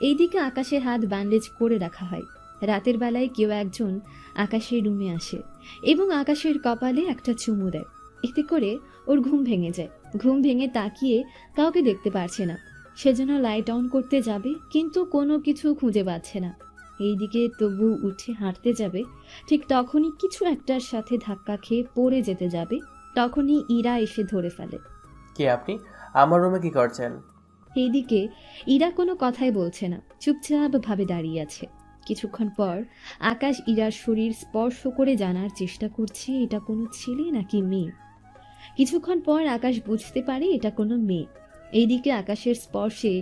এইদিকে আকাশের হাত ব্যান্ডেজ করে রাখা হয়। রাতের বেলায় কেউ একজন আকাশের রুমে আসে এবং আকাশের কপালে একটা চুমু দেয়। এতে করে ওর ঘুম ভেঙে যায়। ঘুম ভেঙে তাকিয়ে কাউকে দেখতে পারছে না, সেজন্য লাইট অন করতে যাবে, কিন্তু কোনো কিছু খুঁজে পাচ্ছে না। এইদিকে তবু উঠে হাঁটতে যাবে, ঠিক তখনই কিছু একটার সাথে ধাক্কা খেয়ে পড়ে যেতে যাবে। তখনই ইরা এসে ধরে ফেলে। কে আপনি? আমার রুমে কি করছেন? এইদিকে ইরা কোনো কথাই বলছে না, চুপচাপ ভাবে দাঁড়িয়ে আছে। কিছুক্ষণ পর আকাশ ইরার শরীর স্পর্শ করে জানার চেষ্টা করছে এটা কোনো ছেলে নাকি মেয়ে। কিছুক্ষণ পর আকাশ বুঝতে পারে এটা কোনো মেয়ে। এইদিকে আকাশের স্পর্শে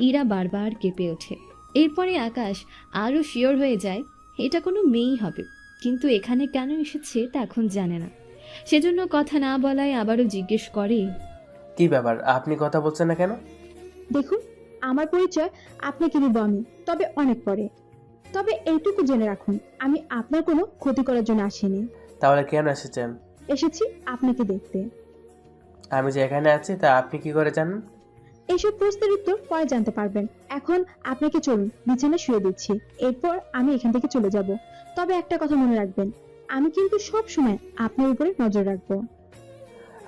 ইরা বারবার কেঁপে ওঠে। এরপরে আকাশ আরও শিওর হয়ে যায় এটা কোনো মেয়েই হবে, কিন্তু এখানে কেন এসেছে তা এখন জানে না। সেজন্য কথা না বলায় আবারও জিজ্ঞেস করে, কি ব্যাপার, আপনি কথা বলছেন না কেন? দেখুন, আমার পরিচয় আপনাকে দিব আমি, তবে অনেক পরে। তবে এইটুকু জেনে রাখুন, আমি আপনার কোনো ক্ষতি করার জন্য আসিনি। তাহলে কেন এসেছেন? এসেছি আপনাকে দেখতে। আমি যে এখানে আছি তা আপনি কি করে জানেন? এইসব প্রশ্নের উত্তর পরে জানতে পারবেন। এখন আপনাকে চলুন, বিছানা শুয়ে দিচ্ছি, এরপর আমি এখান থেকে চলে যাব। তবে একটা কথা মনে রাখবেন, আমি কিন্তু সব সময় আপনার উপরে নজর রাখবো।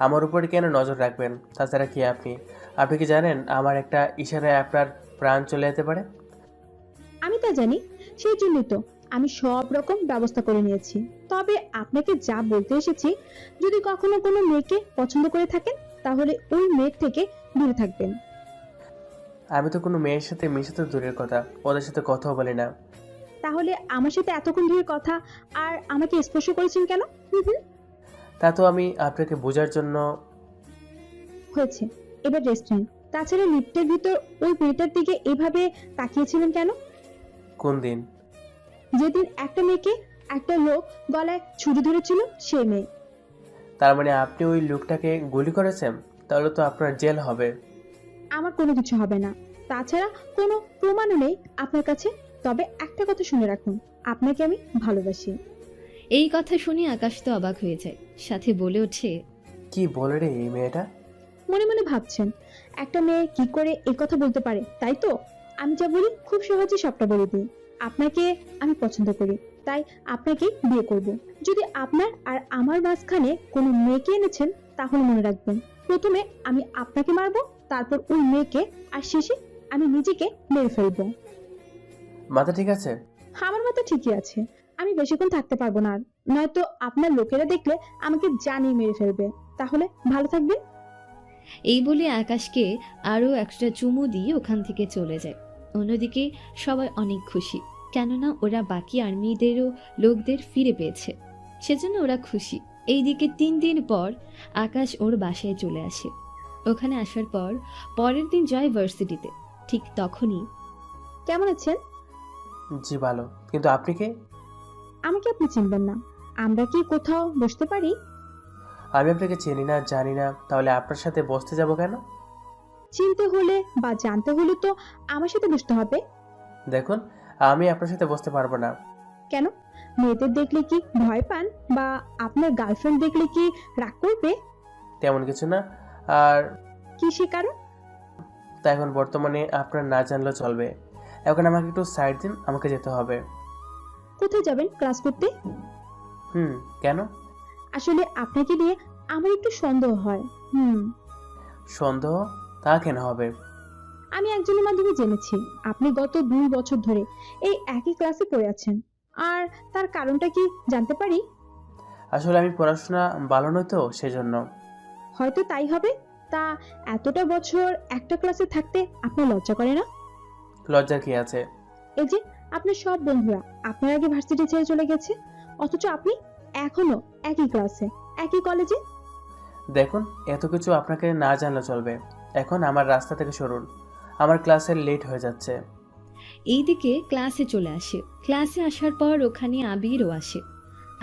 আমার উপরে কেন নজর রাখবেন? তাছাড়া কি আপনি আপনি কি জানেন আমার একটা ইশারায় আপনার প্রাণ চলে যেতে পারে? আমি তা জানি, সেই জন্যই তো আমি সব রকম ব্যবস্থা করে নিয়েছি। তবে আপনাকে যা বলতে এসেছি, যদি কখনো কোনো মেয়েকে পছন্দ করে থাকেন তাহলে ওই মেয়ের থেকে দূরে থাকবেন। আমি তো কোনো মেয়ের সাথে মিশে তো দূরের কথা, ওদের সাথে কথাও বলি না। তাহলে আমার সাথে এতক্ষণ ধরে কথা আর আমাকে স্পর্শ করেছেন কেন? হুম, তা তো আমি আপনাকে বোঝার জন্য। হয়েছে, এবার রেস্ট নিন। তাছাড়া লিফটের ভিতর ওই মেয়েটার দিকে এভাবে তাকিয়েছিলেন কেন? কোন দিন? যেদিন একটা মেয়েকে একটা লোক গলায় ছুরি ধরেছিল, সে মেয়ে। তার মানে আপনি ওই লোকটাকে গুলি করেছেন? তাহলে তো আপনার জেল হবে। আমার কোনো কিছু হবে না। তাছাড়া কোনো প্রমাণও নেই আপনার কাছে। তবে একটা কথা শুনে রাখুন, আপনাকে আমি ভালোবাসি। এই কথা শুনে আকাশ তো অবাক হয়ে যায়, সাথে বলে ওঠে, কি বলে রে এই মেয়েটা? মনে মনে ভাবছেন একটা মেয়ে কি করে এই কথা বলতে পারে, তাই তো? আমি যা বলি খুব সহজে সবটা বলে দিই। আপনাকে আমি পছন্দ করি, তাই আপনাকে বিয়ে করব। যদি আপনার আর আমার মাঝখানে কোনো মেয়েকে এনেছেন, তাহলে মনে রাখবেন, প্রথমে আমি আপনাকে মারবো, তারপর ওই মেয়েকে, আর শেষে আমি নিজেকে মেরে ফেলবো। মাথা ঠিক আছে? আমার মাথা ঠিকই আছে। আমি বেশিক্ষণ থাকতে পারবো না আর, নয়তো আপনার লোকেরা দেখলে আমাকে জানিয়ে মেরে ফেলবে। তাহলে ভালো থাকবেন। এই বলে আকাশকে আরও একটা চুমু দিয়ে ওখান থেকে চলে যায়। অন্যদিকে সবাই অনেক খুশি, কেননা ওরা বাকি আর্মিদেরও লোকদের ফিরে পেয়েছে, সেজন্য ওরা খুশি। এইদিকে 3 দিন পর আকাশ ওর বাসায় চলে আসে। ওখানে আসার পর পরের দিন যায় ভার্সিটিতে। ঠিক তখনই, কেমন আছেন? জি ভালো, কিন্তু আপনি কে? আমাকে আপনি চিনবেন না। আমরা কি কোথাও বসতে পারি? আমি আপনাকে চিনি না, জানি না, তাহলে আপনার সাথে বসতে যাব কেন? চিনতে হলে বা জানতে হলে তো আমার সাথে বসতে হবে। দেখুন, আমি আপনার সাথে বসতে পারবো না। কেন? মেয়েদের দেখলে কি ভয় পান, বা আপনার গার্লফ্রেন্ড দেখলে কি রাগ করবে? তেমন কিছু না। আর কি সে কারণ? তা এখন বর্তমানে আপনার না জানলেও চলবে। এখন আমাকে একটু সাইড দিন, আমাকে যেতে হবে। কোথায় যাবেন? ক্লাস করতে? কেন? আসলে আপনাকে নিয়ে আমার একটু সন্দেহ হয়। সন্দেহ? তা কেন হবে? আমি একজনের মাধ্যমে জেনেছি আপনি গত 2 বছর ধরে এই একই ক্লাসে পড়ে আছেন। আর তার কারণটা কি জানতে পারি? আসলে আমি পড়াশোনা ভালো নই তো, সেজন্য। হয়তো তাই হবে। তা এতটা বছর একটা ক্লাসে থাকতে আপনার লজ্জা করে না? লজ্জার কি আছে? এই যে আপনার সব বন্ধুরা আপনার আগে ভার্সিটি ছেড়ে চলে গেছে, অথচ আপনি এখনো একই ক্লাসে, একই কলেজে। দেখুন, এত কিছু আপনাকে না জানলে চলবে। এখন আমার রাস্তা থেকে সরুন, আমার ক্লাসের লেট হয়ে যাচ্ছে। এইদিকে ক্লাসে চলে আসে। ক্লাসে আসার পর ওখানে আবিরও আসে।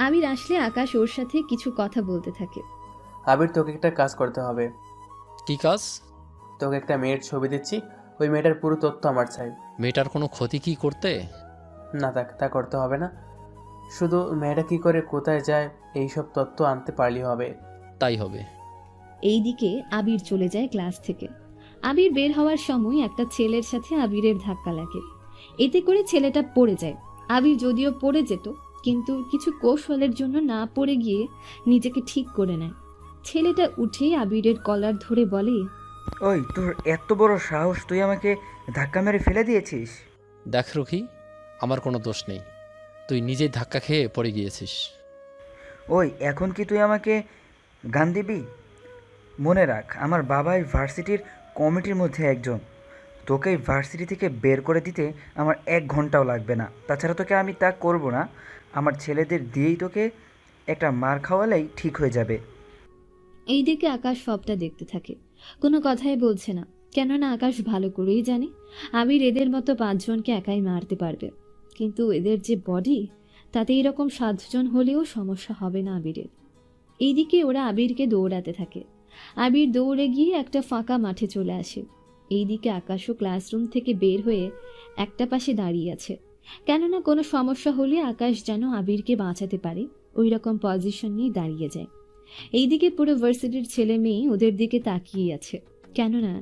আবির আসলে আকাশ ওর সাথে কিছু কথা বলতে থাকে। আবির, তোকে একটা কাজ করতে হবে। কি কাজ? তোকে একটা মেয়ের ছবি দিচ্ছি, ওই মেয়েটার পুরো তথ্য আমার চাই। মেয়েটার কোনো ক্ষতি কি করতে? না, তা করতে হবে না। শুধু মেয়েটা কি করে, কোথায় যায়, এইসব তথ্য আনতে পারলেই হবে। তাই হবে। এইদিকে আবির চলে যায় ক্লাস থেকে। আবির বের হওয়ার সময় একটা ছেলের সাথে আবিরের ধাক্কা লাগে। এতে করে ছেলেটা পড়ে যায়। আবির যদিও পড়ে যেত, কিন্তু কিছু কৌশলের জন্য না পড়ে গিয়ে নিজেকে ঠিক করে নেয়। ছেলেটা উঠে আবিরের কলার ধরে বলে, ওই, তোর এত বড় সাহস, তুই আমাকে ধাক্কা মেরে ফেলে দিয়েছিস? দেখ রকি, আমার কোনো দোষ নেই, তুই নিজেই ধাক্কা খেয়ে পড়ে গিয়েছিস। ওই, এখন কি তুই আমাকে গান দিবি? মনে রাখ, আমার বাবা এই ভার্সিটির কমিটির মধ্যে একজন। তোকে এই ভার্সিটি থেকে বের করে দিতে আমার 1 ঘন্টাও লাগবে না। তাছাড়া তোকে আমি তা করব না, আমার ছেলেদের দিয়েই তোকে একটা মার খাওয়ালেই ঠিক হয়ে যাবে। এইদিকে আকাশ সবটা দেখতে থাকে, কোনো কথাই বলছে না, কেননা আকাশ ভালো করেই জানে আবির এদের মতো 5 জনকে একাই মারতে পারবে। কিন্তু এদের যে বডি, তাতে এরকম 7 জন হলেও সমস্যা হবে না আবিরের। এইদিকে ওরা আবিরকে দৌড়াতে থাকে। আবির দৌড়ে গিয়ে একটা ফাঁকা মাঠে চলে আসে। এইদিকে আকাশও ক্লাসরুম থেকে বের হয়ে একটা পাশে দাঁড়িয়ে আছে, কেননা কোনো সমস্যা হলে আকাশ যেন আবিরকে বাঁচাতে পারে ওই রকম পজিশন নিয়ে দাঁড়িয়ে যায়। এইদিকে পুরো ভার্সিটির ছেলে মেয়ে ওদের দিকে তাকিয়ে আছে, কেননা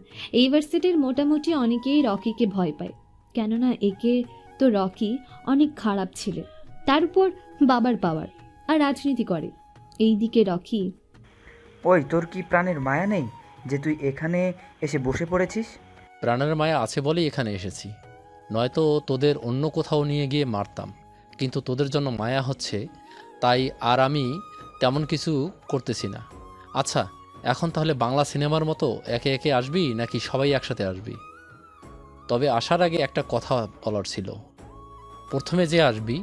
এই ভার্সিটির মোটামুটি অনেকেই রকিকে ভয় পায়, কেননা একে তো রকি অনেক খারাপ ছেলে, তার উপর বাবার পাওয়ার, আর রাজনীতি করে। এইদিকে রকি, ওই তোর কি প্রাণের মায়া নেই যে তুই এখানে এসে বসে পড়েছিস? প্রাণের মায়া আছে বলেই এখানে এসেছি, নয়তো তোদের অন্য কোথাও নিয়ে গিয়ে মারতাম। কিন্তু তোদের জন্য মায়া হচ্ছে, তাই আর আমি তেমন কিছু করতেছি না। আচ্ছা, এখন তাহলে বাংলা সিনেমার মতো একে একে আসবি নাকি সবাই একসাথে আসবি? তবে আসার আগে একটা কথা বলার ছিল। প্রথমে যে আসবি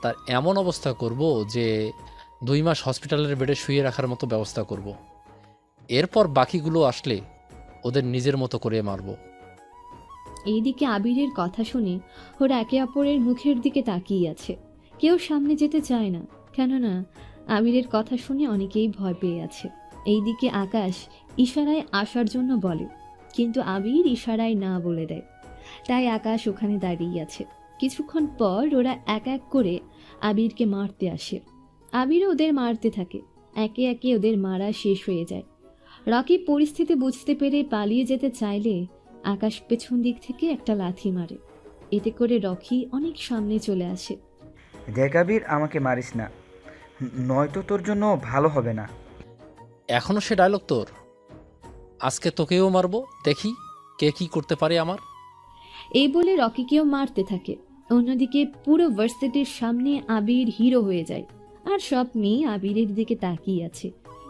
তার এমন অবস্থা করব যে 2 মাস হসপিটালের বেডে শুয়ে রাখার মতো ব্যবস্থা করব। এরপর বাকিগুলো আসলে ওদের নিজের মতো করে মারব। এইদিকে আবিরের কথা শুনে ওরা একে অপরের মুখের দিকে তাকিয়ে আছে। কেউ সামনে যেতে চায় না, কেননা আবিরের কথা শুনে অনেকেই ভয় পেয়ে আছে। এইদিকে আকাশ ইশারায় আসার জন্য বলে, কিন্তু আবির ইশারায় না বলে দেয়। তাই আকাশ ওখানে দাঁড়িয়ে আছে। কিছুক্ষণ পর ওরা এক এক করে আবিরকে মারতে আসে। আবিরও ওদের মারতে থাকে। একে একে ওদের মারা শেষ হয়ে যায়। রকি পরিস্থিতি বুঝতে পেরে পালিয়ে যেতে চাইলে আকাশ পেছন দিক থেকে একটা লাথি মারে। এতে করে রকি অনেক সামনে চলে আসে। দেখ আবির, আমাকে মারিস না, নয়তো তোর জন্য ভালো হবে না। এখনও সে ডায়লগ তোর? আজকে তোকেও মারবো, দেখি কে কি করতে পারে আমার। এই বলে রকিকেও মারতে থাকে। অন্যদিকে পুরো ভার্সিটির সামনে আবির হিরো হয়ে যায়। আর সব মেয়ে আবিরের দিকে তাকিয়ে আছে,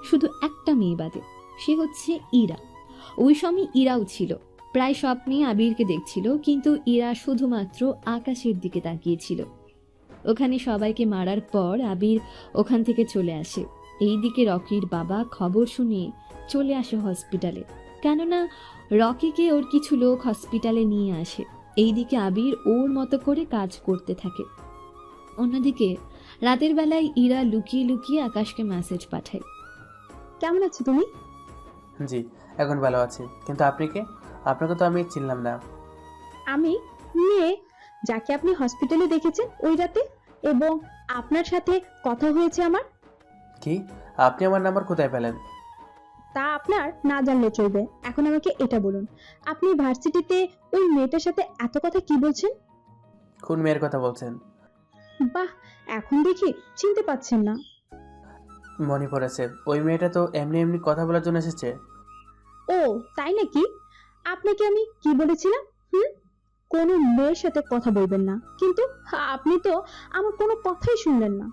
শুধু একটা মেয়ে বাদে, সে হচ্ছে ইরা। ওই সময় ইরাও ছিল। প্রায় সব মেয়ে আবিরকে দেখছিল, কিন্তু ইরা শুধুমাত্র আকাশের দিকে তাকিয়েছিল। ওখানে সবাইকে মারার পর আবির ওখান থেকে চলে আসে। এইদিকে রকির বাবা খবর শুনে চলে আসে হসপিটালে, কেননা রকিকে ওর কিছু লোক হসপিটালে নিয়ে আসে। এইদিকে আবির ওর মতো করে কাজ করতে থাকে। অন্যদিকে রাতের বেলায় ইরা লুকিয়ে লুকিয়ে আকাশকে মেসেজ পাঠায়। কেমন আছো তুমি? জি, এখন ভালো আছি। কিন্তু আপনি কে? আপনাকে তো আমি চিনলাম না। আমি মেয়ে যাকে আপনি হসপিটালে দেখেছেন ওই রাতে, এবং আপনার সাথে কথা হয়েছে আমার। কি? আপনি আমার নাম্বার কোথায় পেলেন? তা আপনার না জানলে চলবে। এখন আমাকে এটা বলুন, আপনি ভার্সিটিতে ওই মেয়েটার সাথে এত কথা কি বলছেন? কোন মেয়ের কথা বলছেন? বাহ, এখন দেখি চিনতে পাচ্ছেন না। মনে পড়েছে, ওই মেয়েটা তো এমনি এমনি কথা বলার জন্য এসেছে। ও তাই নাকি? আপনাকে আমি কি বলেছিলাম? কোনো মেয়ের সাথে কথা বলবেন না, কিন্তু আপনি তো আমার কোনো কথাই শুনলেন না।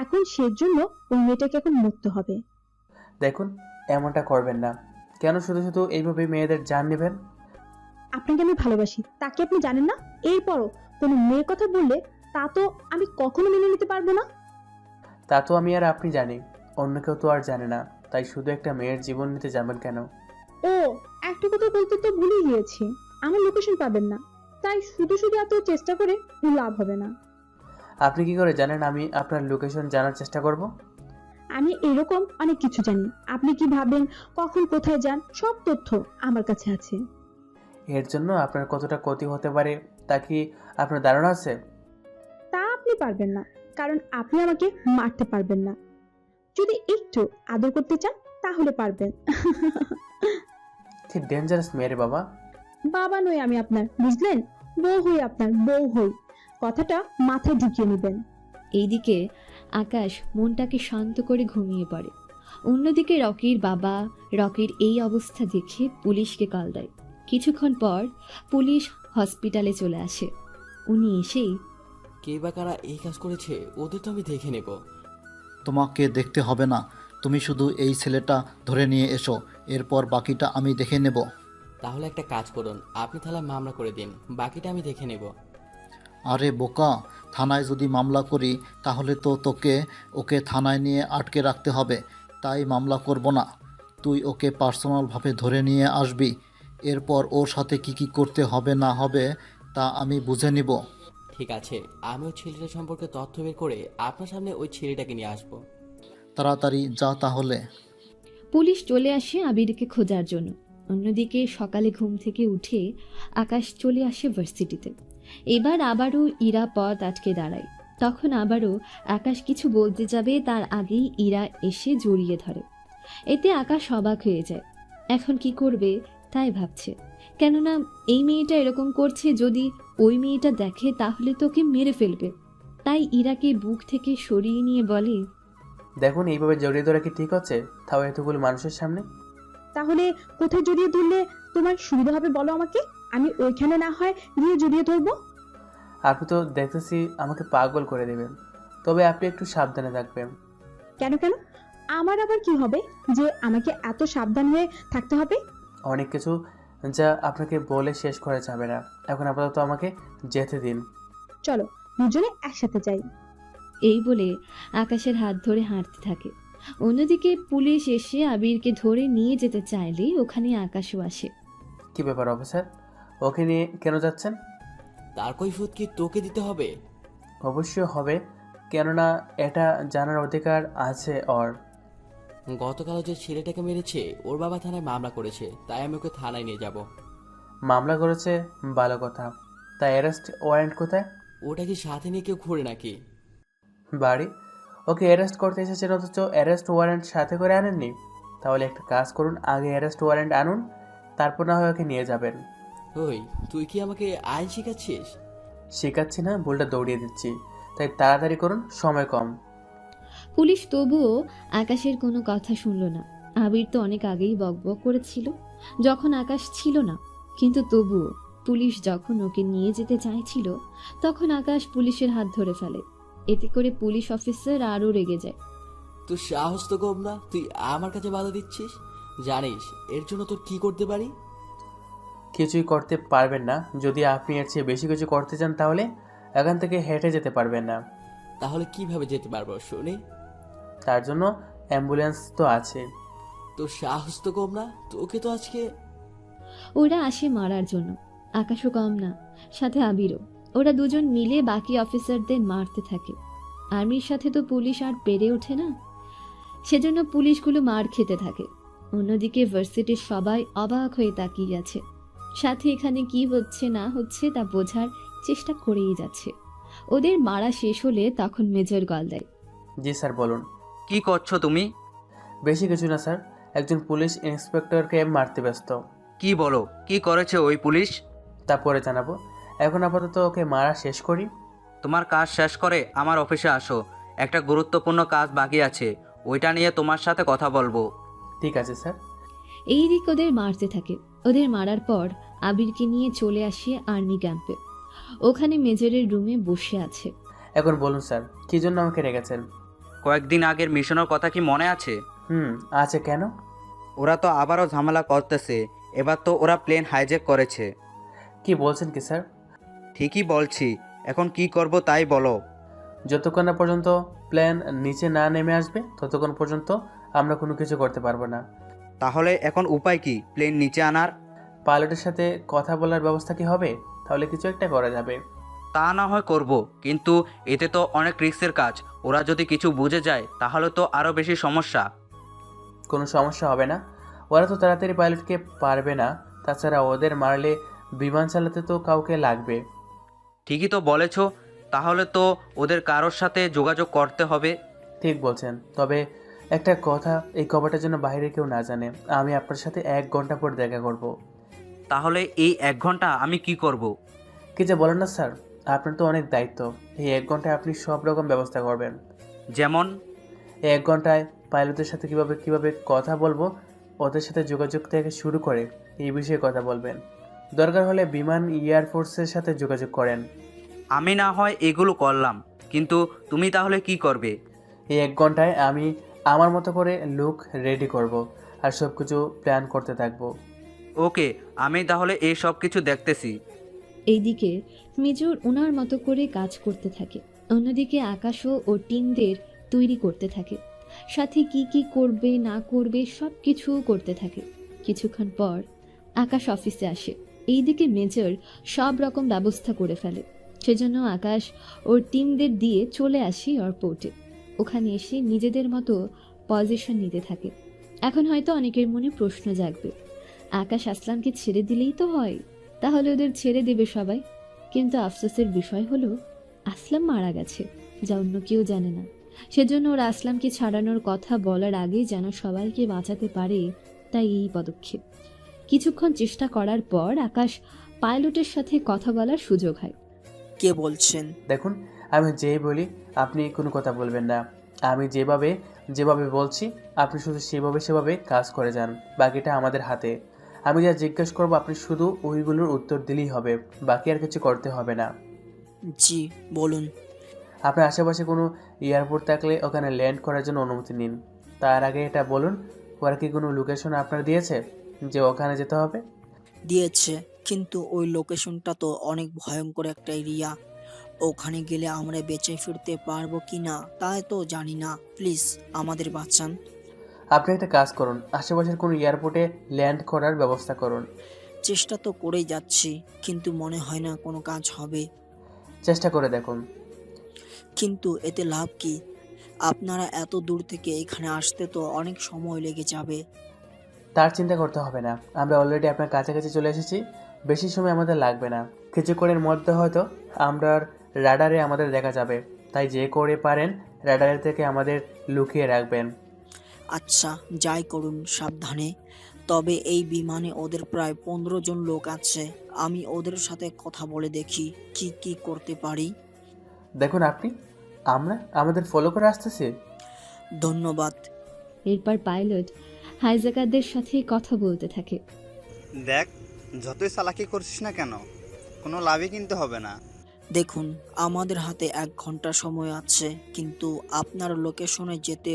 এখন সেজন্য ওই মেয়েটাকে এখন মুক্ত হবে। দেখুন, এমনটা করবেন না। কেন শুধু শুধু এইভাবে মেয়েদের জান নেবেন? আপনাকে আমি ভালোবাসি, তাকে আপনি জানেন না? এরপরও কোনো মেয়ের কথা বললে তা তো আমি কখনো মেনে নিতে পারবো না। তা তো আমি আর আপনি জানি, অন্য কেউ তো আর জানে না। তাই শুধু একটা মেয়ের জীবন নিতে যাবেন কেন? ও, একটা কথা বলতে তো ভুলে গিয়েছি, আমার লোকেশন পাবেন না। তাই শুধু শুধু এত চেষ্টা করে লাভ হবে না। আপনি কি করে জানেন আমি আপনার লোকেশন জানার চেষ্টা করব? আমি এরকম অনেক কিছু জানি। আপনি কি ভাবেন কখন কোথায় যান, সব তথ্য আমার কাছে আছে। এর জন্য আপনার কতটা ক্ষতি হতে পারে তা কি আপনার ধারণা আছে? তা আপনি পারবেন না, কারণ আপনি আমাকে মারতে পারবেন না। যদি একটু আদর করতে চান তাহলে পারবেন। কি ডেঞ্জারাস মেয়ে রে বাবা। বাবা নই আমি আপনার, বুঝলেন? বউ হই আপনার, বউ হই। কথাটা মাথায় ঢুকিয়ে নেবেন। এইদিকে আকাশ মনটাকে শান্ত করে ঘুমিয়ে পড়ে। অন্যদিকে রকির বাবা রকির এই অবস্থা দেখে পুলিশকে কল দেয়। কিছুক্ষণ পর পুলিশ হসপিটালে চলে আসে। উনি এসেই, কে বা কারা এই কাজ করেছে ওদের তো আমি দেখে নেব। তোমাকে দেখতে হবে না, তুমি শুধু এই ছেলেটা ধরে নিয়ে এসো, এরপর বাকিটা আমি দেখে নেব। তাহলে একটা কাজ করুন, আপনি তাহলে মামলা করে দিন, বাকিটা আমি দেখে নেব। আরে বোকা, থানায় যদি মামলা করি তাহলে তো ওকে থানায় নিয়ে আটকে রাখতে হবে, তাই মামলা করব না। তুই ওকে পার্সোনালভাবে ধরে নিয়ে আসবি, এরপর ওর সাথে কি করতে হবে না হবে তা আমি বুঝে নিব। ঠিক আছে, আমি ওই ছেলেটার সম্পর্কে তথ্য বের করে আপনার সামনে ওই ছেলেটাকে নিয়ে আসবো। তাড়াতাড়ি যা তাহলে। পুলিশ চলে আসে আবিরকে খোঁজার জন্য। অন্যদিকে সকালে ঘুম থেকে উঠে আকাশ চলে আসে ভার্সিটিতে। এবার আবারও ইরা পথ আটকে দাঁড়ায়। তখন আবারও আকাশ কিছু বলতে যাবে, তার আগেই ইরা এসে জড়িয়ে ধরে। এতে আকাশ অবাক হয়ে যায়। এখন কি করবে তাই ভাবছে, কেননা এই মেয়েটা এরকম করছে, যদি ওই মেয়েটা দেখে তাহলে তোকে মেরে ফেলবে। তাই ইরাকে বুক থেকে সরিয়ে নিয়ে বলে, দেখুন এইভাবে জড়িয়ে ধরা কি ঠিক হচ্ছে, তাও এতগুলো মানুষের সামনে? তাহলে কোথায় জড়িয়ে ধরলে তোমার সুবিধা হবে বলো আমাকে, আমি ওইখানে না হয় গিয়ে জড়িয়ে ধরবো। আপনি তো দেখতেছি আমাকে পাগল করে দেবেন, তবে আপনি একটু সাবধানে থাকবেন। কেন কেন, আমার আবার কি হবে যে আমাকে এত সাবধান হয়ে থাকতে হবে? অনেক কিছু যা আপনাকে বলে শেষ করা যাবে না। এখন আপাতত আমাকে যেতে দিন। চলো দুজনে একসাথে যাই। এই বলে আকাশের হাত ধরে হাঁটতে থাকে। অন্যদিকে পুলিশ এসে আবিরকে ধরে নিয়ে যেতে চাইলে ওখানে আকাশও আসে। কি ব্যাপার অফিসার, ওকে নিয়ে কেন যাচ্ছেন? তার কৈফিয়ত কি তোকে দিতে হবে? অবশ্যই হবে, কেননা এটা জানার অধিকার আছে ওর। গতকাল যে ছেলেটাকে মেরেছে ওর বাবা থানায় মামলা করেছে, তাই আমি ওকে থানায় নিয়ে যাব। মামলা করেছে, ভালো কথা। তাই অ্যারেস্ট ওয়ারেন্ট কোথায়? ওটা কি সাথে নিয়ে কেউ ঘুরে নাকি? বাড়ি। ওকে অ্যারেস্ট করতে এসেছেন অথচ অ্যারেস্ট ওয়ারেন্ট সাথে করে আনেননি? তাহলে একটা কাজ করুন, আগে অ্যারেস্ট ওয়ারেন্ট আনুন, তারপর না হয় ওকে নিয়ে যাবেন। ওই তুই কি আমাকে আইন শিখাচ্ছিস? শেখাচ্ছি না, ভুলটা দৌড়িয়ে দিচ্ছি, তাই তাড়াতাড়ি করুন, সময় কম। পুলিশ তবুও আকাশের কোনো কথা শুনল না। আবির তো অনেক আগেই বকবক করেছিল যখন আকাশ ছিল না, কিন্তু তবুও পুলিশ যখন ওকে নিয়ে যেতে চাইছিল তখন আকাশ পুলিশের হাত ধরে ফেলে। এতে করে পুলিশ অফিসার আরও রেগে যায়। তুই সাহস তো কম না, তুই আমার কাছে বাধা দিচ্ছিস। জানিস এর জন্য তোর কি করতে পারি? কিছুই করতে পারবেন না। যদি আপনি এর চেয়ে বেশি কিছু করতে চান তাহলে এখান থেকে হেঁটে যেতে পারবেন না। তাহলে কিভাবে যেতে পারবো শুনি? তার জন্য অ্যাম্বুলেন্স তো আছে। তোর সাহস তো কম না, তোকে তো আজকে। ওরা আসে মারার জন্য, আকাশও কম না, সাথে আবিরও। ওরা দুজন মিলে বাকি অফিসারদের মারতে থাকে। আর্মির সাথে তো পুলিশ আর পেরে ওঠে না, সেজন্য পুলিশগুলো মার খেতে থাকে। অন্যদিকে ভার্সিটির সবাই অবাক হয়ে তাকিয়ে আছে, সাথে এখানে কি হচ্ছে না হচ্ছে তা বোঝার চেষ্টা করেই যাচ্ছে। ওদের মারা শেষ হলে তখন মেজর গল দেয়। জি স্যার বলুন। কি করছো তুমি? বেশি কিছু না স্যার, একজন পুলিশ ইন্সপেক্টরকে মারতে ব্যস্ত। কি বলো, কি করেছে ওই পুলিশ? তা পরে জানাবো, এখন আপাতত ওকে মারা শেষ করি। তোমার কাজ শেষ করে আমার অফিসে আসো, একটা গুরুত্বপূর্ণ কাজ বাকি আছে, ওইটা নিয়ে তোমার সাথে কথা বলবো। ঠিক আছে স্যার। এই দিক ওদের মারতে থাকে। ওদের মারার পর আবিরকে নিয়ে চলে আসে আর্মি ক্যাম্পে। ওখানে মেজরের রুমে বসে আছে। এখন বলুন স্যার, কি জন্য আমাকে রেখেছেন? কয়েকদিন আগের মিশনের কথা কি মনে আছে? আছে। কেন? ওরা তো আবারও ঝামেলা করতেছে, এবার তো ওরা প্লেন হাইজ্যাক করেছে। কি বলছেন কি স্যার? ঠিকই বলছি, এখন কি করব তাই বলো। যতক্ষণ না পর্যন্ত প্লেন নিচে না নেমে আসবে ততক্ষণ পর্যন্ত আমরা কোনো কিছু করতে পারবো না। তাহলে এখন উপায় কি প্লেন নিচে আনার? পাইলটের সাথে কথা বলার ব্যবস্থা কি হবে? তাহলে কিছু একটা করা যাবে। তা না হয় করব, কিন্তু এতে তো অনেক রিস্কের কাজ। ওরা যদি কিছু বুঝে যায় তাহলে তো আরও বেশি সমস্যা। কোনো সমস্যা হবে না, ওরা তো তাড়াতাড়ি পাইলটকে পারবে না। তাছাড়া ওদের মারলে বিমান চালাতে তো কাউকে লাগবে। ঠিকই তো বলেছ, তাহলে তো ওদের কারোর সাথে যোগাযোগ করতে হবে। ঠিক বলছেন, তবে একটা কথা, এই খবরটার জন্য বাইরে কেউ না জানে। আমি আপনার সাথে 1 ঘন্টা পর দেখা করব। তাহলে এই 1 ঘন্টা আমি কি করব? কি যে বলেন না স্যার, আপনার তো অনেক দায়িত্ব। এই 1 ঘন্টায় আপনি সব রকম ব্যবস্থা করবেন। যেমন? এই 1 ঘন্টায় পাইলটদের সাথে কিভাবে কথা বলবো, ওদের সাথে যোগাযোগ থেকে শুরু করে এই বিষয়ে কথা বলবেন। দরকার হলে বিমান এয়ারফোর্সের সাথে যোগাযোগ করেন। আমি না হয় এগুলো করলাম, কিন্তু তুমি তাহলে কি করবে? এই 1 ঘন্টায় আমি আমার মতো করে লুক রেডি করব আর সব কিছু প্ল্যান করতে থাকবো। ওকে, আমি তাহলে এই সব কিছু দেখতেছি। এইদিকে মেজর ওনার মতো করে কাজ করতে থাকে, অন্যদিকে আকাশও ও টিমদের তৈরি করতে থাকে। সাথে কি কি করবে না করবে সব কিছু করতে থাকে। কিছুক্ষণ পর আকাশ অফিসে আসে। এইদিকে মেজর সব রকম ব্যবস্থা করে ফেলে। সেজন্য আকাশ ওর টিমদের দিয়ে চলে আসে এয়ারপোর্টে। ওখানে এসে নিজেদের মতো পজিশন নিতে থাকে। এখন হয়তো অনেকের মনে প্রশ্ন জাগবে, আকাশ আসলামকে ছেড়ে দিলেই তো হয়, তাহলে ওদের ছেড়ে দেবে সবাই। কিন্তু আফসোসের বিষয় হলো আসলাম মারা গেছে, যা অন্য কেউ জানে না। সেজন্য ওর আসলামকে ছাড়ানোর কথা বলার আগেই যেন সবাইকে বাঁচাতে পারে, তাই এই পদক্ষেপ। কিছুক্ষণ চেষ্টা করার পর আকাশ পাইলটের সাথে কথা বলার সুযোগ হয়। কে বলছেন? দেখুন, আমি যেই বলি আপনি কোনো কথা বলবেন না। আমি যেভাবে যেভাবে বলছি আপনি শুধু সেভাবে কাজ করে যান, বাকিটা আমাদের হাতে। আমি যা জিজ্ঞেস করবো আপনি শুধু ওইগুলোর উত্তর দিলেই হবে, বাকি আর কিছু করতে হবে না। জি বলুন। আপনার আশেপাশে কোনো এয়ারপোর্ট থাকলে ওখানে ল্যান্ড করার জন্য অনুমতি নিন। তার আগে এটা বলুন, ওরা কি কোনো লোকেশন আপনার দিয়েছে যে ওখানে যেতে হবে? দিয়েছে, কিন্তু ওই লোকেশনটা তো অনেক ভয়ঙ্কর একটা এরিয়া। ওখানে গেলে আমরা বেঁচে ফিরতে পারবো কি না তাই তো জানি না। প্লিজ আমাদের বাঁচান। আপনি একটা কাজ করুন, আশেপাশের কোনো এয়ারপোর্টে ল্যান্ড করার ব্যবস্থা করুন। চেষ্টা তো করেই যাচ্ছি, কিন্তু মনে হয় না কোনো কাজ হবে। চেষ্টা করে দেখুন। কিন্তু এতে লাভ কি? আপনারা এত দূর থেকে এখানে আসতে তো অনেক সময় লেগে যাবে। তার চিন্তা করতে হবে না, আমরা অলরেডি আপনার কাছাকাছি চলে এসেছি। বেশি সময় আমাদের লাগবে না, কিছুক্ষণের মধ্যে হয়তো আমরা রাডারে আমাদের দেখা যাবে। তাই যে করে পারেন রাডারের থেকে আমাদের লুকিয়ে রাখবেন। আচ্ছা, যাই করুন সাবধানে। তবে এই বিমানে ওদের প্রায় 15 জন লোক আছে। আমি ওদের সাথে কথা বলে দেখি কি কি করতে পারি। দেখুন আপনি, আমরা আমাদের ফলো করে আসতেছি। ধন্যবাদ। এরপর পাইলট হাইজ্যাকারদের সাথে কথা বলতে থাকে। দেখ, যতই চালাকি করছিস না কেন, কোনো লাভই কিন্তু হবে না। দেখুন, আমাদের হাতে 1 ঘন্টা সময় আছে, কিন্তু আপনার লোকেশনে যেতে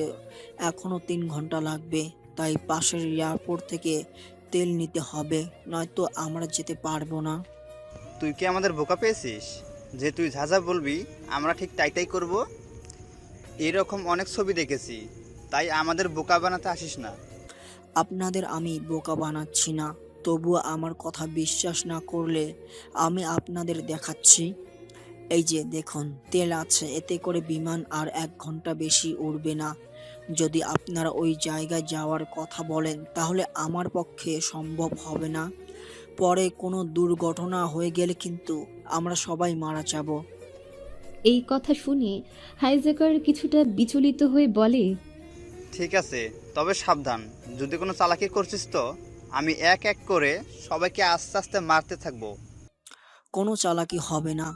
এখনো 3 ঘন্টা লাগবে। তাই পাশের এয়ারপোর্ট থেকে তেল নিতে হবে, নয়তো আমরা যেতে পারবো না। তুই কি আমাদের বোকা পেয়েছিস যে তুই যা যা বলবি আমরা ঠিক তাই করব? এরকম অনেক ছবি দেখেছি, তাই আমাদের বোকা বানাতে আসিস না। আপনাদের আমি বোকা বানাচ্ছি না, তবুও আমার কথা বিশ্বাস না করলে আমি আপনাদের দেখাচ্ছি। এই যে দেখুন, তেল আছে, এতে করে বিমান আর 1 ঘন্টা বেশি উড়বে না। যদি আপনারা ওই জায়গায় যাওয়ার কথা বলেন তাহলে আমার পক্ষে সম্ভব হবে না। পরে কোনো দুর্ঘটনা হয়ে গেলে কিন্তু আমরা সবাই মারা যাব। এই কথা শুনে হাইজ্যাকার কিছুটা বিচলিত হয়ে বলে, ঠিক আছে, তবে সাবধান, যদি কোনো চালাকি করছিস তো আমি এক এক করে সবাইকে আস্তে আস্তে মারতে থাকবো। কোনো চালাকি হবে না,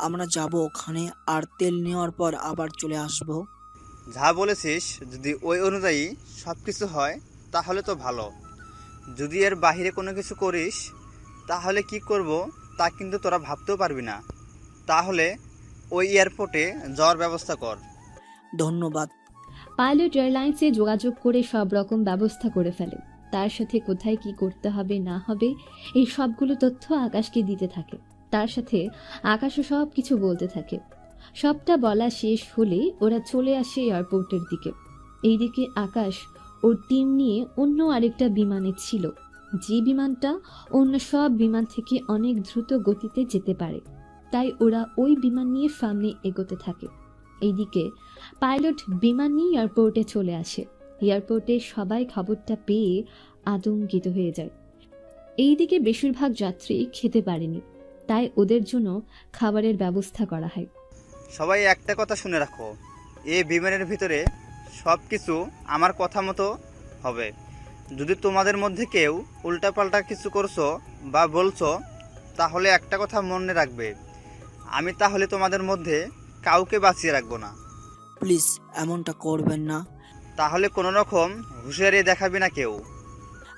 আমরা যাব ওখানে আর তেল নেওয়ার পর আবার চলে আসব। যা বলেছিস যদি ওই অনুযায়ী সব কিছু হয় তাহলে তো ভালো। যদি এর বাইরে কোনো কিছু করিস তাহলে কি করব তা কিন্তু তোরা ভাবতেও পারবি না। তাহলে ওই এয়ারপোর্টে যাওয়ার ব্যবস্থা কর। ধন্যবাদ। পাইলট এয়ারলাইন্সে যোগাযোগ করে সব রকম ব্যবস্থা করে ফেলে। তার সাথে কোথায় কি করতে হবে না হবে এই সবগুলো তথ্য আকাশকে দিতে থাকে। তার সাথে আকাশও সব কিছু বলতে থাকে। সবটা বলা শেষ হলে ওরা চলে আসে এয়ারপোর্টের দিকে। এইদিকে আকাশ ওর টিম নিয়ে অন্য আরেকটা বিমানে ছিল, যে বিমানটা অন্য সব বিমান থেকে অনেক দ্রুত গতিতে যেতে পারে। তাই ওরা ওই বিমান নিয়ে সামনে এগোতে থাকে। এইদিকে পাইলট বিমান নিয়ে এয়ারপোর্টে চলে আসে। এয়ারপোর্টে সবাই খবরটা পেয়ে আতঙ্কিত হয়ে যায়। এইদিকে বেশিরভাগ যাত্রী খেতে পারেনি, তাই ওদের জন্য খাবারের ব্যবস্থা করা হয়। সবাই একটা কথা শুনে রাখো, এই বিমানের ভিতরে সব কিছু আমার কথা মতো হবে। যদি তোমাদের মধ্যে কেউ উল্টাপাল্টা কিছু করছো বা বলছো তাহলে একটা কথা মনে রাখবে, আমি তাহলে তোমাদের মধ্যে কাউকে বাঁচিয়ে রাখবো না। প্লিজ এমনটা করবেন না। তাহলে কোনো রকম হুঁশিয়ারি দেখাবি না কেউ।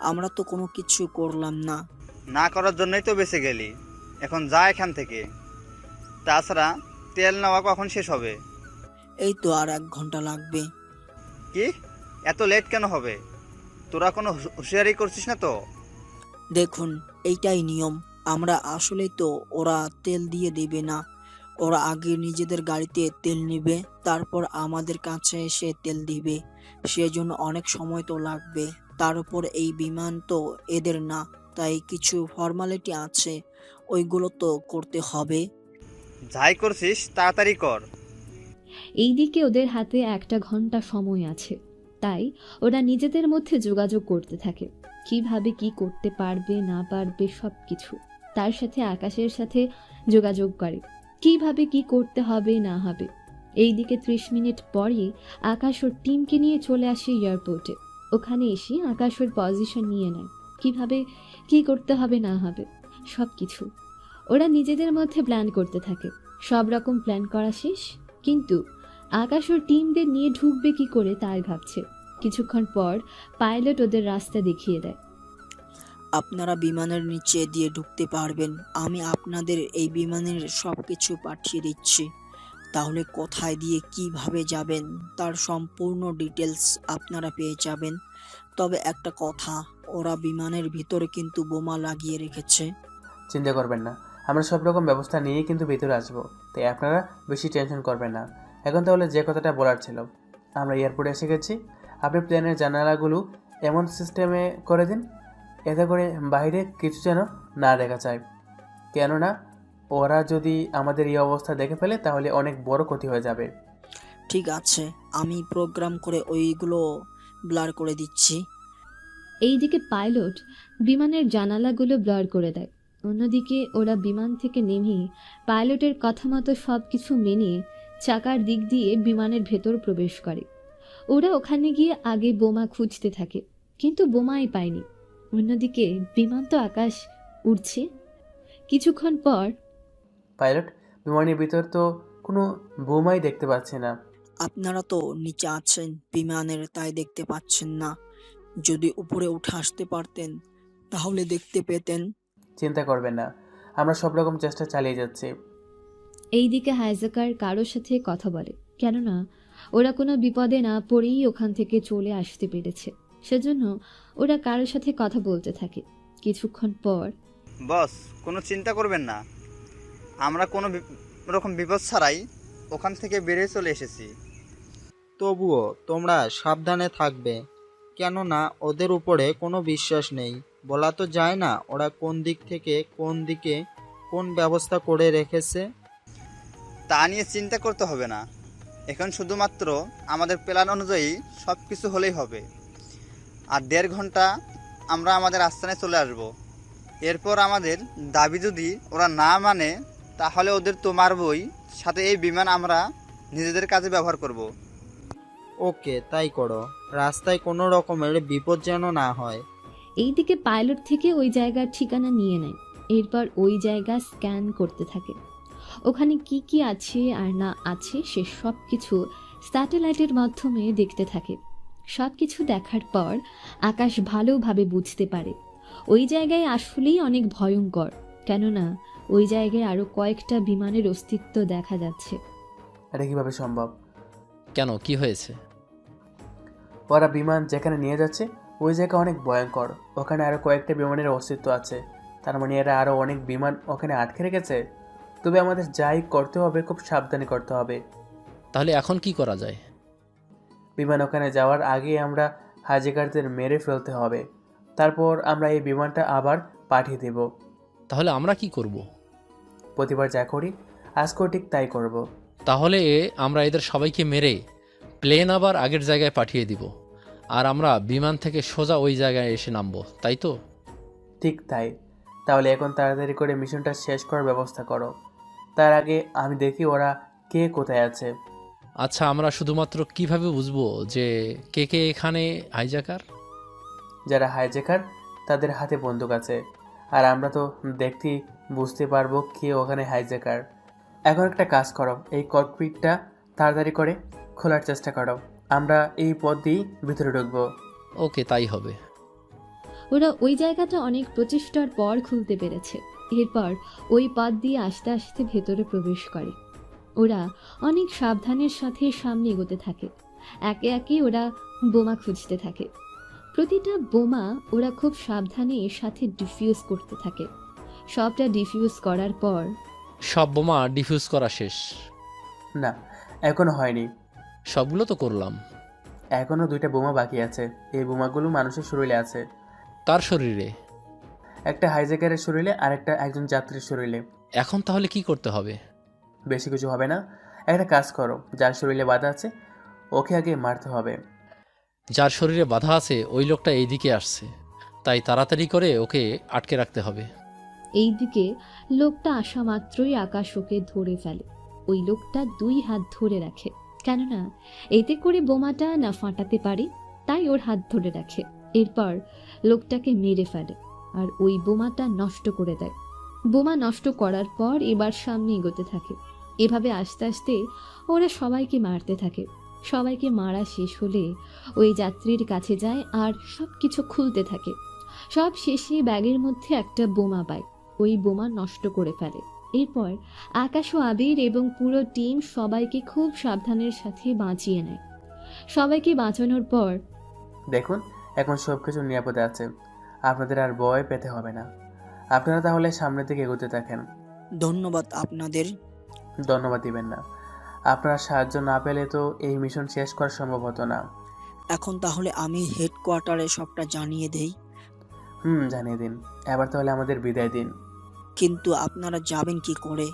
আমরা তো কোনো কিছু করলাম না। না করার জন্যই তো বেঁচে গেলি, এখন যা এখান থেকে। তাছাড়া তেল নেওয়া কখন শেষ হবে? এই তো আর 1 ঘন্টা লাগবে। কি এত লেট কেন হবে? তোরা কোনো হুঁশিয়ারি করছিস না তো? দেখুন, এইটাই নিয়ম। আমরা আসলেই তো ওরা তেল দিয়ে দেবে না, ওরা আগে নিজেদের গাড়িতে তেল নেবে, তারপর আমাদের কাছে এসে তেল দিবে। সেজন্য অনেক সময় তো লাগবে। তার উপর এই বিমান তো এদের না, তাই কিছু ফর্মালিটি আছে, ওইগুলো তো করতে হবে। যাই করছিস তাড়াতাড়ি কর। এইদিকে ওদের হাতে 1 ঘন্টা সময় আছে, তাই ওরা নিজেদের মধ্যে যোগাযোগ করতে থাকে, কিভাবে কি করতে পারবে না পারবে সব কিছু। তার সাথে আকাশের সাথে যোগাযোগ করে, কিভাবে কি করতে হবে না হবে। এইদিকে 30 মিনিট পরে আকাশ ওর টিমকে নিয়ে চলে আসে এয়ারপোর্টে। ওখানে এসে আকাশ ওর পজিশন নিয়ে নেয়, কিভাবে কি করতে হবে না হবে সব কিছু। ওরা নিজেদের মধ্যে প্ল্যান করতে থাকে। সব রকম প্ল্যান করা শেষ, কিন্তু আকাশ ওর টিমদের নিয়ে ঢুকবে কি করে তাই ভাবছে। কিছুক্ষণ পর পাইলট ওদের রাস্তা দেখিয়ে দেয়। আপনারা বিমানের নিচে দিয়ে ঢুকতে পারবেন। আমি আপনাদের এই বিমানের সব কিছু পাঠিয়ে দিচ্ছি। তাহলে কোথায় দিয়ে কিভাবে যাবেন তার সম্পূর্ণ ডিটেলস আপনারা পেয়ে যাবেন। তবে একটা কথা, ওরা বিমানের ভিতরে কিন্তু বোমা লাগিয়ে রেখেছে। চিন্তা করবেন না, আমরা সব রকম ব্যবস্থা নিয়েই কিন্তু ভিতরে আসবো, তাই আপনারা বেশি টেনশন করবেন না। এখন তাহলে যে কথাটা বলার ছিল, আমরা এয়ারপোর্টে এসে গেছি। আপনি প্লেনের জানালাগুলো এমন সিস্টেমে করে দিন এতে করে বাইরে কিছু যেন না দেখা যায়, কেননা ওরা যদি আমাদের এই অবস্থা দেখে ফেলে তাহলে অনেক বড় ক্ষতি হয়ে যাবে। ঠিক আছে, আমি প্রোগ্রাম করে ওইগুলো ব্লার করে দিচ্ছি। এইদিকে পাইলট বিমানের জানালাগুলো ব্লার করে দেয়। অন্যদিকে ওরা বিমান থেকে নেমে পাইলটের কথা মতো সব কিছু মেনে চাকার দিক দিয়ে বিমানের ভেতর প্রবেশ করে। ওরা ওখানে গিয়ে আগে বোমা খুঁজতে থাকে, কিন্তু বোমাই পায়নি। অন্যদিকে বিমান তো আকাশ উড়ছে। কিছুক্ষণ পর পাইলট, বিমানের ভিতর তো কোনো বোমাই দেখতে পাচ্ছি না। আপনারা তো নিচে আছেন বিমানের, তাই দেখতে পাচ্ছেন না। যদি উপরে উঠে আসতে পারতেন তাহলে দেখতে পেতেন। চিন্তা করবেন না, আমরা সব রকম চেষ্টা চালিয়ে যাচ্ছি। এইদিকে হাইজাকার কারোর সাথে কথা বলে, কেননা ওরা কোনো বিপদে না পড়েই ওখান থেকে চলে আসতে পেরেছে। সেজন্য ওরা কারোর সাথে কথা বলতে থাকে। কিছুক্ষণ পর বস, কোনো চিন্তা করবেন না, আমরা কোনো রকম বিপদ ছাড়াই ওখান থেকে বেরিয়ে চলে এসেছি। তবুও তোমরা সাবধানে থাকবে, কেননা ওদের উপরে কোনো বিশ্বাস নেই। বলা তো যায় না ওরা কোন দিক থেকে কোন দিকে কোন ব্যবস্থা করে রেখেছে। তা নিয়ে চিন্তা করতে হবে না, এখন শুধুমাত্র আমাদের প্ল্যান অনুযায়ী সব কিছু হলেই হবে। আর 1.5 ঘন্টা আমরা আমাদের আস্থানে চলে আসব। এরপর আমাদের দাবি যদি ওরা না মানে তাহলে ওদের তো মারবই, সাথে এই বিমান আমরা নিজেদের কাজে ব্যবহার করব। ওকে, তাই করো। রাস্তায় কোনো রকমের বিপদ যেন না হয়। এইদিকে পাইলট থেকে ওই জায়গার ঠিকানা নিয়ে নেয়। এরপর ওই জায়গা স্ক্যান করতে থাকে। ওখানে কি কি আছে আর না আছে সে সব কিছু স্যাটেলাইটের মাধ্যমে দেখতে থাকে। সব কিছু দেখার পর আকাশ ভালোভাবে বুঝতে পারে ওই জায়গায় আসলেই অনেক ভয়ঙ্কর, কেননা ওই জায়গায় আরও কয়েকটা বিমানের অস্তিত্ব দেখা যাচ্ছে। এটা কিভাবে সম্ভব? কেন, কি হয়েছে? ওরা বিমান যেখানে নিয়ে যাচ্ছে ওই জায়গা অনেক ভয়ঙ্কর, ওখানে আরও কয়েকটা বিমানের অস্তিত্ব আছে। তার মানে এরা আরও অনেক বিমান ওখানে আটকে রেখেছে। তবে আমাদের যাই করতে হবে খুব সাবধানে করতে হবে। তাহলে এখন কি করা যায়? বিমান ওখানে যাওয়ার আগে আমরা হাইজ্যাকারদের মেরে ফেলতে হবে, তারপর আমরা এই বিমানটা আবার পাঠিয়ে দেব। তাহলে আমরা কি করব? প্রতিবার যা করি আজকেও ঠিক তাই করব। তাহলে আমরা এদের সবাইকে মেরে প্লেন আবার আগের জায়গায় পাঠিয়ে দিব, আর আমরা বিমান থেকে সোজা ওই জায়গায় এসে নামবো, তাই তো? ঠিক তাই। তাহলে এখন তাড়াতাড়ি করে মিশনটা শেষ করার ব্যবস্থা করো। তার আগে আমি দেখি ওরা কে কোথায় আছে। আচ্ছা, আমরা শুধুমাত্র কিভাবে বুঝবো যে কে কে এখানে হাইজ্যাকার? যারা হাইজ্যাকার তাদের হাতে বন্দুক আছে, আর আমরা তো দেখতেই বুঝতে পারবো কে ওখানে হাইজ্যাকার। এখন একটা কাজ করো, এই ককপিটটা তাড়াতাড়ি করে খোলার চেষ্টা করো। আমরা এই পথ দিয়েই ভিতরে ঢুকবো। ওকে, তাই হবে। ওরা ওই জায়গাটা অনেক প্রচেষ্টার পর খুলতে পেরেছে। এরপর ওই পথ দিয়ে আস্তে আস্তে ভেতরে প্রবেশ করে। ওরা অনেক সাবধানের সাথে সামনে এগোতে থাকে। একে একে ওরা বোমা খুঁজতে থাকে। প্রতিটা বোমা ওরা খুব সাবধানে এর সাথে ডিফিউজ করতে থাকে। সবটা ডিফিউজ করার পর সব বোমা ডিফিউজ করা শেষ? না, এখনো হয়নি। সবগুলো তো করলাম। এখনো 2টা বোমা বাকি আছে। এই বোমাগুলো মানুষের শরীরে আছে। কার শরীরে? একটা হাইজ্যাকারের শরীরে আর একটা একজন যাত্রীর শরীরে। এখন তাহলে কি করতে হবে? বেশি কিছু হবে না, একটা কাজ করো, যার শরীরে বাধা আছে ওকে আগে মারতে হবে। যার শরীরে বাধা আছে ওই লোকটা এইদিকে আসছে, তাই তাড়াতাড়ি করে ওকে আটকে রাখতে হবে। এইদিকে লোকটা আসা মাত্রই আকাশ ওকে ধরে ফেলে। ওই লোকটা 2 হাত ধরে রাখে, কেননা এতে করে বোমাটা না ফাটাতে পারে, তাই ওর হাত ধরে রাখে। এরপর লোকটাকে মেরে ফেলে আর ওই বোমাটা নষ্ট করে দেয়। বোমা নষ্ট করার পর এবার সামনে এগোতে থাকে। এভাবে আস্তে আস্তে ওরা সবাইকে মারতে থাকে। সবাইকে মারা শেষ হলে ওই যাত্রীর কাছে যায় আর সব কিছু খুলতে থাকে। সব শেষে ব্যাগের মধ্যে একটা বোমা পায়, ওই বোমা নষ্ট করে ফেলে। এরপর আকাশ ও আবির এবং পুরো টিম সবাইকে খুব সাবধানের সাথে বাঁচিয়ে নেয়। সবাইকে বাঁচানোর পর দেখুন, এখন সব কিছু নিরাপদে আছে, আপনাদের আর ভয় পেতে হবে না। আপনারা তাহলে সামনের দিকে এগোতে থাকেন। ধন্যবাদ আপনাদের। ধন্যবাদ দিবেন না, আপনারা সাহায্য না পেলে তো এই মিশন শেষ করা সম্ভব হতো না। এখন তাহলে আমি হেডকোয়ার্টারে সবটা জানিয়ে দেই। জানিয়ে দিন। এবার তাহলে আমাদের বিদায় দিন। কিন্তু আপনারা যাবেন কি করে?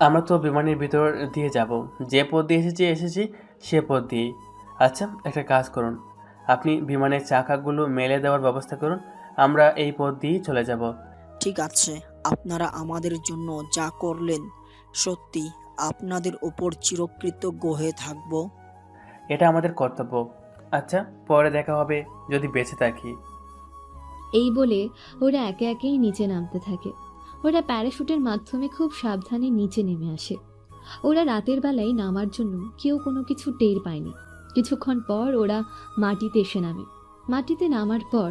আমরা তো বিমানের ভিতর দিয়ে যাব, যে পথ দিয়ে এসেছি সে পথ দিয়েই। আচ্ছা, একটা কাজ করুন, আপনি বিমানের চাকাগুলো মেলে দেওয়ার ব্যবস্থা করুন, আমরা এই পথ দিয়েই চলে যাব। ঠিক আছে, আপনারা আমাদের জন্য যা করলেন, সত্যি আপনাদের ওপর চিরকৃতজ্ঞ হয়ে থাকব। এটা আমাদের কর্তব্য। আচ্ছা, পরে দেখা হবে যদি বেঁচে থাকি। এই বলে ওরা একে একেই নিচে নামতে থাকে। ওরা প্যারাশুটের মাধ্যমে খুব সাবধানে নিচে নেমে আসে। ওরা রাতের বেলায় নামার জন্য কেউ কোনো কিছু টের পায়নি। কিছুক্ষণ পর ওরা মাটিতে এসে নামে। মাটিতে নামার পর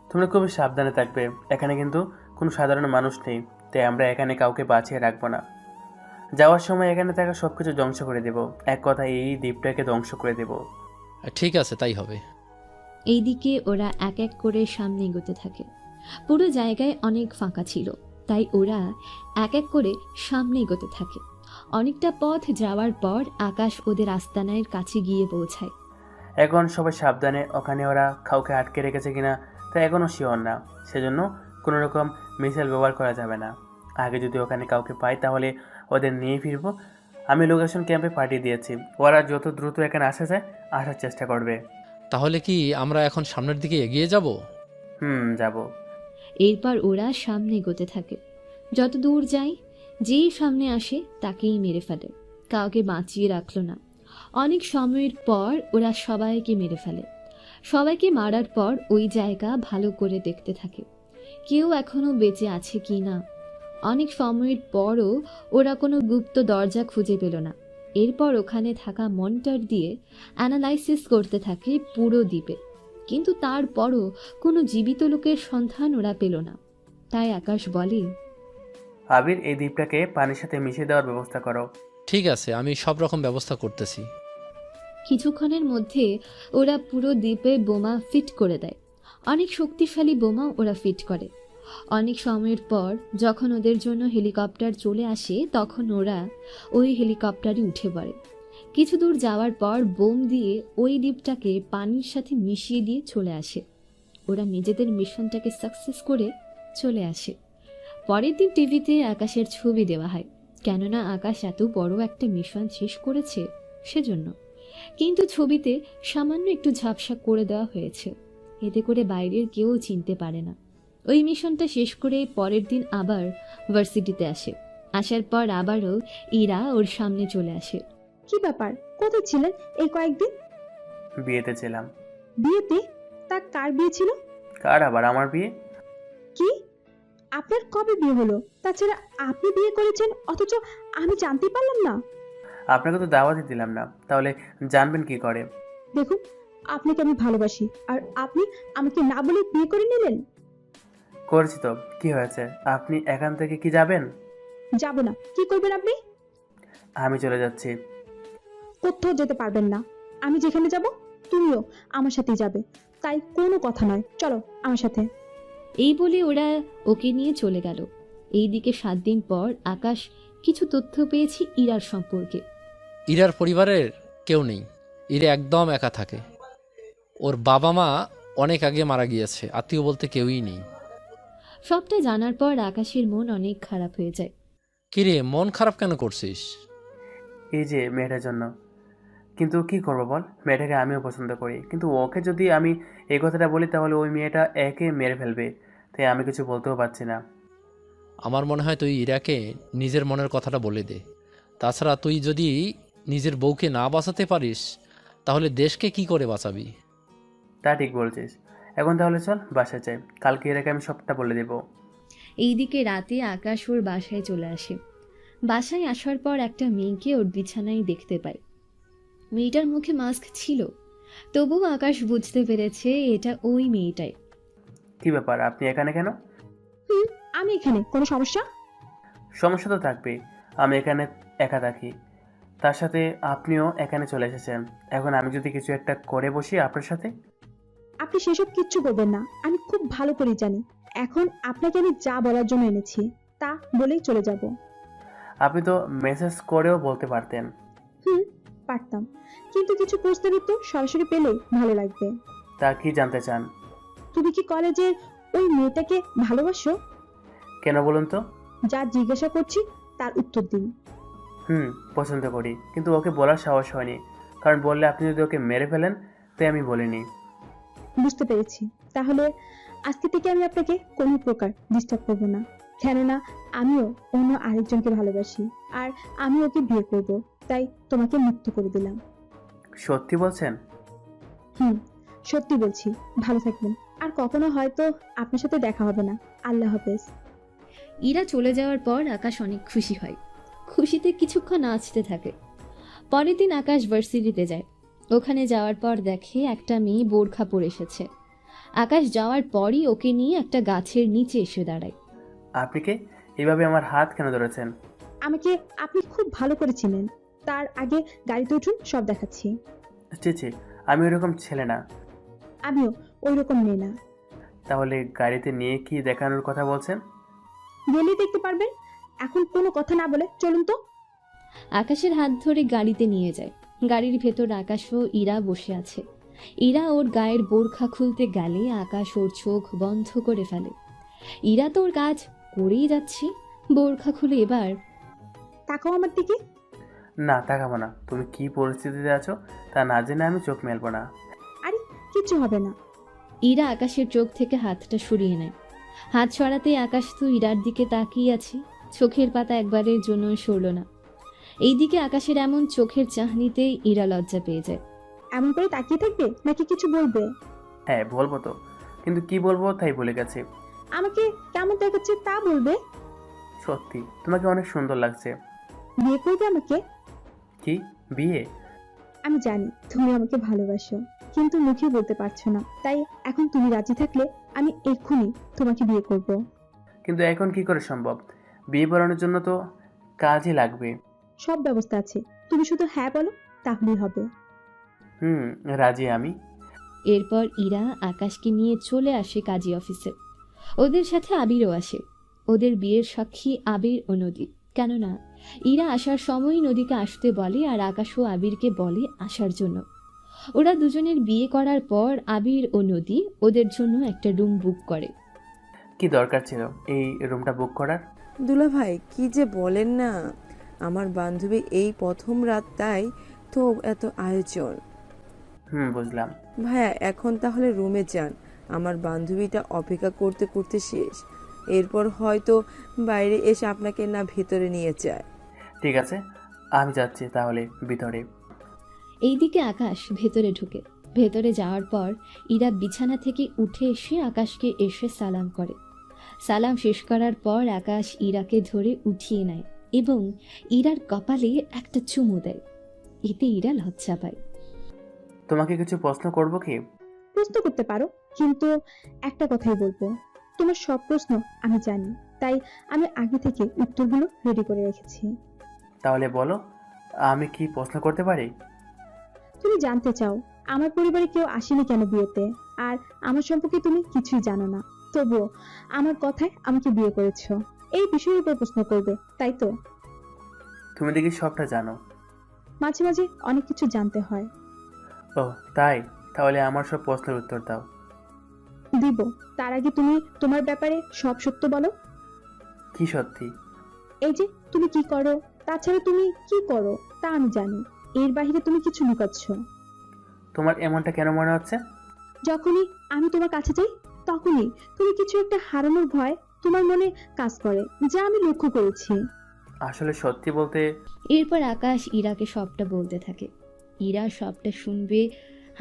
তোমরা খুবই সাবধানে থাকবে, এখানে কিন্তু কোনো সাধারণ মানুষ নেই, তাই আমরা এখানে কাউকে বাঁচিয়ে রাখবো না। যাওয়ার সময় এখানে থাকা সব কিছু ধ্বংস করে দেব, এক কথায় এই দ্বীপটাকে ধ্বংস করে দেব। ঠিক আছে, তাই হবে। এইদিকে ওরা এক এক করে সামনে এগোতে থাকে। পুরো জায়গায় অনেক ফাঁকা ছিল, তাই ওরা এক এক করে সামনে এগোতে থাকে। অনেকটা পথ যাওয়ার পর আকাশ ওদের আস্তানার কাছে গিয়ে পৌঁছায়। এখন সবাই সাবধানে, ওখানে ওরা কাউকে আটকে রেখেছে কিনা তা এখনও শিওর না, সেজন্য কোনো রকম মিসাইল ব্যবহার করা যাবে না। আগে যদি ওখানে কাউকে পাই তাহলে ওদের নিয়ে ফিরবো। আমি লোকেশন ক্যাম্পে পাঠিয়ে দিয়েছি, ওরা যত দ্রুত এখানে আসা যায় আসার চেষ্টা করবে। তাহলে কি আমরা এখন সামনের দিকে এগিয়ে যাব? যাব। এরপর ওরা সামনে এগোতে থাকে। যত দূর যায়, যেই সামনে আসে তাকেই মেরে ফেলে, কাউকে বাঁচিয়ে রাখলো না। অনেক সময়ের পর ওরা সবাইকে মেরে ফেলে। সবাইকে মারার পর ওই জায়গা ভালো করে দেখতে থাকে, কেউ এখনো বেঁচে আছে কি না। অনেক সময়ের পরও ওরা কোনো গুপ্ত দরজা খুঁজে পেল না। এরপর ওখানে থাকা মনিটর দিয়ে অ্যানালাইসিস করতে থাকে পুরো দ্বীপে, কিন্তু তারপরও কোনো জীবিত লোকের সন্ধান ওরা পেল না। তাই আকাশ বলে, আবির, এই দ্বীপটাকে পানির সাথে মিশিয়ে দেওয়ার ব্যবস্থা করো। ঠিক আছে, আমি সব রকম ব্যবস্থা করতেছি। কিছুক্ষণের মধ্যে ওরা পুরো দ্বীপে বোমা ফিট করে দেয়। অনেক শক্তিশালী বোমা ওরা ফিট করে। অনেক সময়ের পর যখন ওদের জন্য হেলিকপ্টার চলে আসে, তখন ওরা ওই হেলিকপ্টারে উঠে পড়ে। কিছু দূর যাওয়ার পর বোম দিয়ে ওই দ্বীপটাকে পানির সাথে মিশিয়ে দিয়ে চলে আসে। ওরা নিজেদের মিশনটাকে সাকসেস করে চলে আসে। পরের দিন টিভিতে আকাশের ছবি দেওয়া হয়, কেননা আকাশ এত বড় একটা মিশন শেষ করেছে সেজন্য। কিন্তু ছবিতে সামান্য একটু ঝাপসা করে দেওয়া হয়েছে, এতে করে বাইরের কেউ চিনতে পারে না। ওই মিশনটা শেষ করে পরের দিন আবার ভার্সিটিতে আসে। আসার পর আবারও ইরা ওর সামনে চলে আসে। কি ব্যাপার, কোথায় ছিলেন এই কয়েকদিন? বিয়েতে ছিলাম। বিয়েতে? তা কার বিয়ে ছিল? কার আবার? আমার বিয়ে। কি? আপনার কবে বিয়ে হলো? তাছাড়া আপনি বিয়ে করেছেন অথচ আমি জানতে পারলাম না। আপনাকে তো দাওয়াতই দিলাম না, তাহলে জানবেন কি করে? দেখুন, আপনাকে আমি ভালোবাসি, আর আপনি আমাকে না বলে বিয়ে করে নিলেন। করেছি তো, কি হয়েছে? আপনি এখান থেকে কি যাবেন? যাব না। কি করবেন আপনি? আমি চলে যাচ্ছি। কোথাও যেতে পারবেন না। আমি যেখানে যাব তুমিও আমার সাথেই যাবে, তাই কোনো কথা নয়, চলো আমার সাথে। এই বলে ওরা ওকে নিয়ে চলে গেল। এইদিকে 7 দিন পর আকাশ কিছু তথ্য পেয়েছি ইরার সম্পর্কে। ইরার পরিবারের কেউ নেই, ইরা একদম একা থাকে। ওর বাবা মা অনেক আগে মারা গিয়েছে, আত্মীয় বলতে কেউই নেই। সবটা জানার পর আকাশের মন অনেক খারাপ হয়ে যায়। কিরে, মন খারাপ কেন করছিস? এই যে মেয়েটার জন্য। কিন্তু কি করবো বল, মেয়েটাকে আমিও পছন্দ করি, কিন্তু ওকে যদি আমি এই কথাটা বলি তাহলে ওই মেয়েটা একে মেরে ফেলবে, তাই আমি কিছু বলতেও পারছি না। আমার মনে হয় তুই ইরাকে নিজের মনের কথাটা বলে দে। তাছাড়া তুই যদি নিজের বউকে না বাঁচাতে পারিস তাহলে দেশকে কি করে বাঁচাবি? তা ঠিক বলছিস। এখন তাহলে চল বাসায় যাই, কালকে ইরাকে আমি সবটা বলে দেবো। এইদিকে রাতে আকাশ ওর বাসায় চলে আসে। বাসায় আসার পর একটা মেয়েকে ওর বিছানায় দেখতে পায়। মেয়েটার মুখে মাস্ক ছিল, তবুও আকাশ বুঝতে পেরেছে এটা ওই মেয়েটাই। কি ব্যাপার, আপনি এখানে কেন? আমি এখানে, কোনো সমস্যা? সমস্যা তো থাকবেই, আমি এখানে একা থাকি, তার সাথে আপনিও এখানে চলে এসেছেন। এখন আমি যদি কিছু একটা করে বসি আপনার সাথে? আপনি সেসব কিচ্ছু করবেন না, আমি খুব ভালো করে জানি। এখন আপনাকে আমি যা বলার জন্য এনেছি তা বলেই চলে যাব। আপনি তো মেসেজ করেও বলতে পারতেন। পারতাম, কিন্তু কিছু প্রশ্নের উত্তর সরাসরি পেলে ভালো লাগবে। তা কি জানতে চান? তুমি কি কলেজের ওই মেয়েটাকে ভালোবাসো? কেন বলুন তো? যা জিজ্ঞাসা করছি তার উত্তর দিন। পছন্দ করি, কিন্তু ওকে বলার সাহস হয়নি, কারণ বললে আপনি যদি ওকে মেরে ফেলেন, তাই আমি বলিনি। বুঝতে পেরেছি, তাহলে আজকে থেকে আমি আপনাকে কোনো প্রকার ডিস্টার্ব করবো না, কেননা আমিও অন্য আরেকজনকে ভালোবাসি আর আমি ওকে বিয়ে করব, তাই তোমাকে মুক্ত করে দিলাম। সত্যি বলছেন? সত্যি বলছি। ভালো থাকবেন, আর কখনো হয়তো আপনার সাথে দেখা হবে না। আল্লাহ হাফেজ। ইরা চলে যাওয়ার পর আকাশ অনেক খুশি হয়। খুশিতে কিছুক্ষণ নাচতে থাকে। পরের দিন আকাশ ভার্সিটিতে যায়। ওখানে যাওয়ার পর দেখে একটা মেয়ে বোরখা পরে এসেছে। আকাশ যাওয়ার পরই ওকে নিয়ে একটা গাছের নিচে এসে দাঁড়ায়। আপনি কে? এইভাবে আমার হাত কেন ধরেছেন? আমাকে আপনি খুব ভালো করে চিনেন। তার আগে গাড়িতে উঠুন, সব দেখাচ্ছি। ছি, আমি ওরকম ছেলে না। আমিও ওই রকম মেয়ে না। তাহলে গাড়িতে নিয়ে কি দেখানোর কথা বলছেন? গেলেই দেখতে পারবেন। এখন কোনো কথা না বলে চলুন তো। আকাশের হাত ধরে গাড়িতে নিয়ে যায়। গাড়ির ভেতর আকাশ ও ইরা বসে আছে। ইরা ওর গায়ের বোরখা খুলতে গেলে আকাশ ওর চোখ বন্ধ করে ফেলে। ইরা তো ওর কাজ করেই যাচ্ছে, বোরখা খুলে এবার তাকাও আমার দিকে। না, তাকাবো না। তুমি কি পরিস্থিতিতে আছো তা না জেনে আমি চোখ মেলবো না। আরে কিচ্ছু হবে না। ইরা আকাশের চোখ থেকে হাতটা সরিয়ে নেয়। হাত সরাতেই আকাশ তো ইরার দিকে তাকিয়ে আছে, চোখের পাতা একবারের জন্য সরল না। এইদিকে আকাশের এমন চোখের চাহনিতেই ইরা লজ্জা পেয়ে যায়। এমন করে তাকিয়ে থাকবে নাকি কিছু বলবে? হ্যাঁ বলবো তো, কিন্তু কি বলবো তাই ভুলে গেছি। আমাকে কেমন দেখাচ্ছে তা বলবে। সত্যি তোমাকে অনেক সুন্দর লাগছে। বিয়ে করবে আমাকে? কি বিয়ে? আমি জানি তুমি আমাকে ভালোবাসো, কিন্তু মুখে বলতে পারছো না। তাই এখন তুমি রাজি থাকলে আমি এক্ষুনি তোমাকে বিয়ে করব। কিন্তু এখন কি করে সম্ভব? বিয়ে পড়ানোর জন্য তো কাজই লাগবে। সব ব্যবস্থা আছে, তুমি শুধু হ্যাঁ বলো, তাহলেই হবে। রাজি আমি। এরপর ইরা আকাশকে নিয়ে চলে আসে কাজী অফিসে। ওদের সাথে আবিরও আসে। ওদের বিয়ের সাক্ষী আবির ও নদী, কেননা ইরা আসার সময় নদীকে আসতে বলে আর আকাশ ও আবিরকে বলে আসার জন্য। ওরা দুজনের বিয়ে করার পর আবির ও নদী ওদের জন্য একটা রুম বুক করে। কি দরকার ছিল এই রুমটা বুক করার? দুলা ভাই কি যে বলেন না, আমার বান্ধবী এই প্রথম রাত, তাই তো এত আয়োজন। বুঝলাম। ভাইয়া এখন তাহলে রুমে যান, আমার বান্ধবীটা অপেক্ষা করতে করতে শেষ। এরপর হয়তো বাইরে এসে আপনাকে না ভেতরে নিয়ে যায়। ঠিক আছে, আমি যাচ্ছি তাহলে ভিতরে। এইদিকে আকাশ ভেতরে ঢুকে। ভেতরে যাওয়ার পর ইরা বিছানা থেকে উঠে এসে আকাশকে এসে সালাম করে। সালাম শেষ করার পর আকাশ ইরাকে ধরে উঠিয়ে নেয় এবং ইরার কপালে একটা চুমু দেয়। এতে ইরা লজ্জা পায়। তোমাকে কিছু প্রশ্ন করব কি? প্রশ্ন করতে পারো, কিন্তু একটা কথাই বলবো, তোমার সব প্রশ্ন আমি জানি, তাই আমি আগে থেকে উত্তরগুলো রেডি করে রেখেছি। তাহলে বলো, আমি কি প্রশ্ন করতে পারি? তুমি জানতে চাও আমার পরিবারে কেউ আসেনি কেন বিয়েতে, আর আমার সম্পর্কে তুমি কিছুই জানো না, তবুও আমার কথায় আমাকে বিয়ে করেছো। এই বিষয়ের উপর প্রশ্ন করবে, তাই তো? তুমি দেখি সবটা জানো। মাঝে মাঝে অনেক কিছু জানতে হয়। ও তাই? তাহলে আমার সব প্রশ্নের উত্তর দাও। দিব, তার আগে তুমি তোমার ব্যাপারে সব সত্য বলো। কি সত্যি? এই যে তুমি কি করো, তাছাড়া তুমি কি করো তা আমি জানি, এর বাইরে তুমি কিছু লুকাচ্ছ। তোমার এমনটা কেন মনে হচ্ছে? যখনই আমি তোমার কাছে যাই তখনই তুমি কিছু একটা হারানোর ভয় তোমার মনে কাজ করে, যা আমি লক্ষ্য করেছি। আসলে সত্যি বলতে, এরপর আকাশ ইরাকে সবটা বলতে থাকে। ইরা সবটা শুনবে,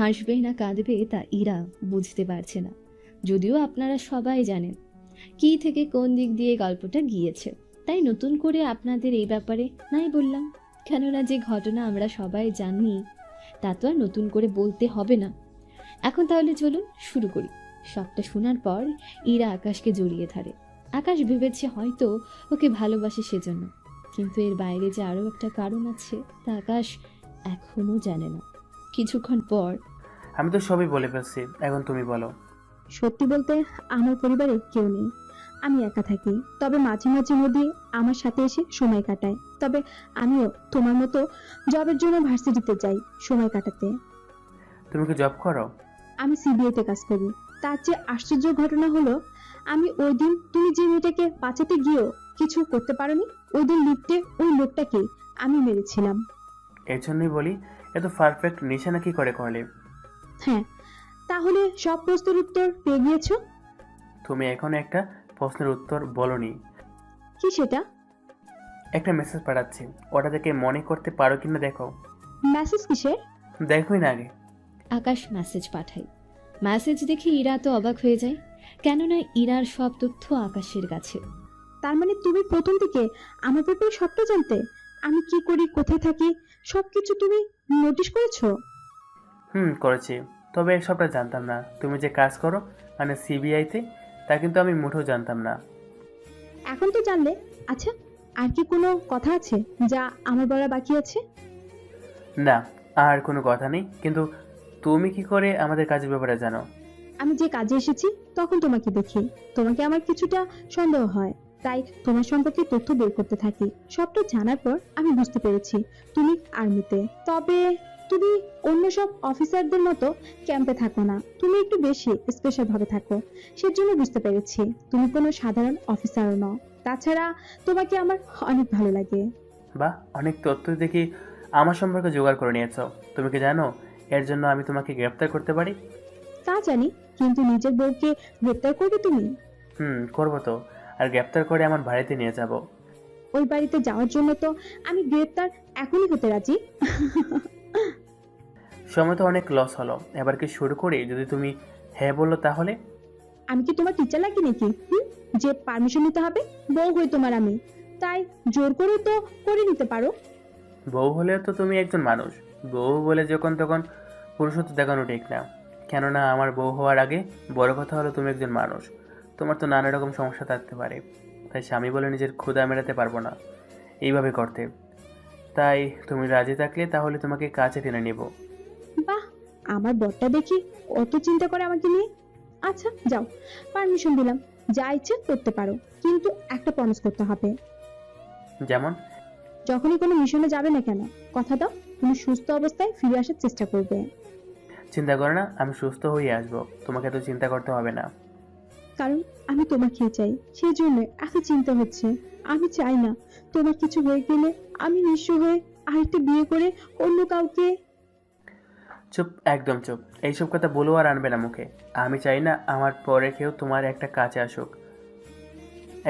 হাসবে না কাঁদবে তা ইরা বুঝতে পারছে না। যদিও আপনারা সবাই জানেন কি থেকে কোন দিক দিয়ে গল্পটা গিয়েছে, তাই নতুন করে আপনাদের এই ব্যাপারে নাই বললাম। কেননা যে ঘটনা আমরা সবাই জানি তা তো আর নতুন করে বলতে হবে না। এখন তাহলে চলুন শুরু করি। সবটা শোনার পর ইরা আকাশকে জড়িয়ে ধরে। আকাশ ভেবেছে হয়তো ওকে ভালোবাসে সেজন্য, কিন্তু এর বাইরে যে আরও একটা কারণ আছে তা আকাশ এখনও জানে না। কিছুক্ষণ পর আমি তো সবই বলে ফেলছি, এখন তুমি বলো। সত্যি বলতে আমার পরিবারে কেউ নেই, আমি একা থাকি। তবে মাঝে মাঝে নদী আমার সাথে এসে সময় কাটায়। তবে আমিও তোমার মতো জবের জন্য ভার্সিটিতে যাই সময় কাটাতে। তুমি কি জব করো? আমি সিবিআইতে কাজ করি। তার চেয়ে আশ্চর্য ঘটনা হলো, আমি ওই দিন তুমি যে মেয়েটাকে বাঁচাতে গিয়েও কিছু করতে পারোনি। ওই দিন লিফটে ওই লোকটাকে আমি মেরেছিলাম। এর জন্যই বলি এত পারফেক্ট নিশানা কি করে করলে? হ্যাঁ, তাহলে সব প্রশ্নের উত্তর পেয়ে গিয়েছো? তুমি এখন একটা প্রশ্নের উত্তর বলনি। কি সেটা? একটা মেসেজ পাঠাচ্ছি, ওটা থেকে মনে করতে পারো কিনা দেখো। মেসেজ কিসের? দেখোই না আগে। আকাশ মেসেজ পাঠায়। মেসেজ দেখে ইরা তো অবাক হয়ে যায়, কেননা ইরার সব তথ্য আকাশের কাছে। তার মানে তুমি প্রথম থেকে আমার ব্যাপারে সবটা জানতে? আমি কি করি, কোথায় থাকি, সবকিছু তুমি নোটিশ করেছো? করেছি, তবে সবটা জানতাম না। তুমি যে কাজ করো মানে সিবিআইতে, তা কিন্তু আমি মুঠেও জানতাম না। এখন তো জানলে। আচ্ছা, আর কি কোনো কথা আছে যা আমার বলা বাকি আছে? না, আর কোনো কথা নেই। কিন্তু তুমি কি করে আমাদের কাজের ব্যাপারে জানো? আমি যে কাজে এসেছি তখন তোমাকে দেখি, তোমাকে আমার কিছুটা সন্দেহ হয়, তাই তোমার সম্পর্কে তথ্য বের করতে থাকি। সবটা জানার পর আমি বুঝতে পেরেছি তুমি আর্মিতে। তবে তুমি অন্য সব অফিসারদের মতো ক্যাম্পে থাকো না, তুমি একটু বেশি স্পেশাল ভাবে থাকো। সেজন্য বুঝতে পেরেছি তুমি কোনো সাধারণ অফিসারও নও। তাছাড়া তোমাকে আমার অনেক ভালো লাগে। বাহ, অনেক তথ্য দেখি আমার সম্পর্কে জোগাড় করে নিয়েছো। তুমি কি জানো এর জন্য আমি তোমাকে গ্রেফতার করতে পারি? তা জানি, কিন্তু নিজের বউকে গ্রেপ্তার করবে তুমি? করবো তো। আর গ্রেফতার করে আমার বাড়িতে নিয়ে যাব। ওই বাড়িতে যাওয়ার জন্য তো আমি গ্রেপ্তার এখনই হতে রাজি। সময় তো অনেক লস হলো, এবার কি শুরু করি? যদি তুমি হ্যাঁ বললো তাহলে। আমি কি তোমার টিচার লাগি নাকি যে পারমিশন নিতে হবে? বউ হই তোমার আমি, তাই জোর করে তো করে নিতে পারো। বউ হলেও তো তুমি একজন মানুষ। বউ বলে যখন তখন পুরুষত্ব দেখানো ঠিক না। কেননা আমার বউ হওয়ার আগে বড় কথা হলো তুমি একজন মানুষ। তোমার তো নানা রকম সমস্যা থাকতে পারে, তাই স্বামী বলে নিজের ক্ষুধা মেটাতে পারবো না এইভাবে করতে। তাই তুমি রাজি থাকলে তাহলে তোমাকে কাছে টেনে নেব। বাহ, আমার বরটা দেখি অত চিন্তা করে আমাকে নিয়ে। আচ্ছা যাও, পারমিশন দিলাম, যা ইচ্ছে করতে পারো, কিন্তু একটা প্রমিস করতে হবে। যেমন? যখনই কোনো মিশনে যাবে না কেন, কথা দাও তুমি সুস্থ অবস্থায় ফিরে আসার চেষ্টা করবে। চিন্তা করো না, আমি সুস্থ হয়ে আসবো, তোমাকে তো চিন্তা করতে হবে না। কারণ আমি তোমাকে চাই, সেই জন্য এত চিন্তা হচ্ছে। আমি চাই না তোমার কিছু হয়ে গেলে আমি নিঃস্ব হয়ে আরেকটা বিয়ে করে অন্য কাউকে। চুপ, একদম চুপ। এইসব কথা বলো আর আনবে না মুখে। আমি চাই না আমার পরে কেউ তোমার একটা কাছে আসুক।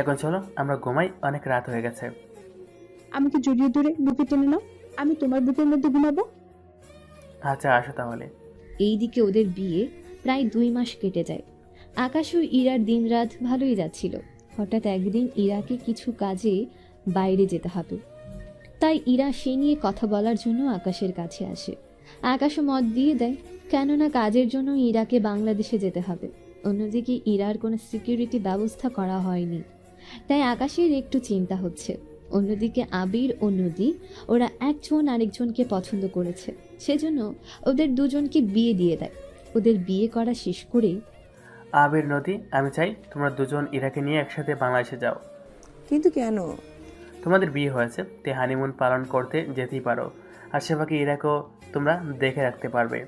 এখন চলো আমরা ঘুমাই, অনেক রাত হয়ে গেছে। আমাকে জড়িয়ে ধরে বুকে টেনে নাও, আমি তোমার বুকের মধ্যে ঘুমাবো। আচ্ছা আসো তাহলে। এইদিকে ওদের বিয়ে প্রায় 2 মাস কেটে যায়। আকাশ ও ইরার দিনরাত ভালোই যাচ্ছিল। হঠাৎ একদিন ইরাকে কিছু কাজে বাইরে যেতে হবে, তাই ইরা সে নিয়ে কথা বলার জন্য আকাশের কাছে আসে। আকাশও মত দিয়ে দেয়, কেননা কাজের জন্য ইরাকে বাংলাদেশে যেতে হবে। অন্যদিকে ইরার কোনো সিকিউরিটি ব্যবস্থা করা হয়নি, তাই আকাশের একটু চিন্তা হচ্ছে। অন্যদিকে আবির ও নদী, ওরা একজন আরেকজনকে পছন্দ করেছে, সেজন্য ওদের দুজনকে বিয়ে দিয়ে দেয়। ওদের বিয়ে করা শেষ করে আবির, নদী, আমি চাই তোমরা দুজন ইরাকে নিয়ে একসাথে বাংলাদেশে যাও। কিন্তু কেন? তোমাদের বিয়ে হয়েছে, তে হানিমুন পালন করতে যেতেই পারো। আর সেবাকে ইরাকেও তোমরা দেখে রাখতে পারবে।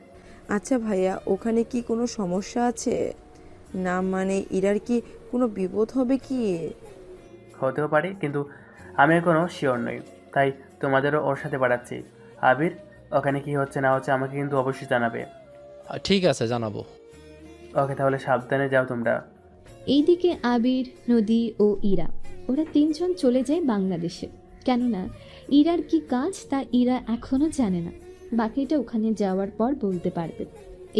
আচ্ছা ভাইয়া, ওখানে কি কোনো সমস্যা আছে? না মানে ইরার কি কোনো বিপদ হবে কি? হতেও পারে, কিন্তু আমি এখনও শিওর নই, তাই তোমাদেরও ওর সাথে পাঠাচ্ছি। আবির, ওখানে কি হচ্ছে না হচ্ছে আমাকে কিন্তু অবশ্যই জানাবে। ঠিক আছে, জানাবো। ওকে, তাহলে সাবধানে যাও তোমরা। এইদিকে আবির, নদী ও ইরা, ওরা 3 জন চলে যায় বাংলাদেশে। কেননা ইরার কি কাজ তা ইরা এখনো জানে না, বাকিটা ওখানে যাওয়ার পর বলতে পারবে।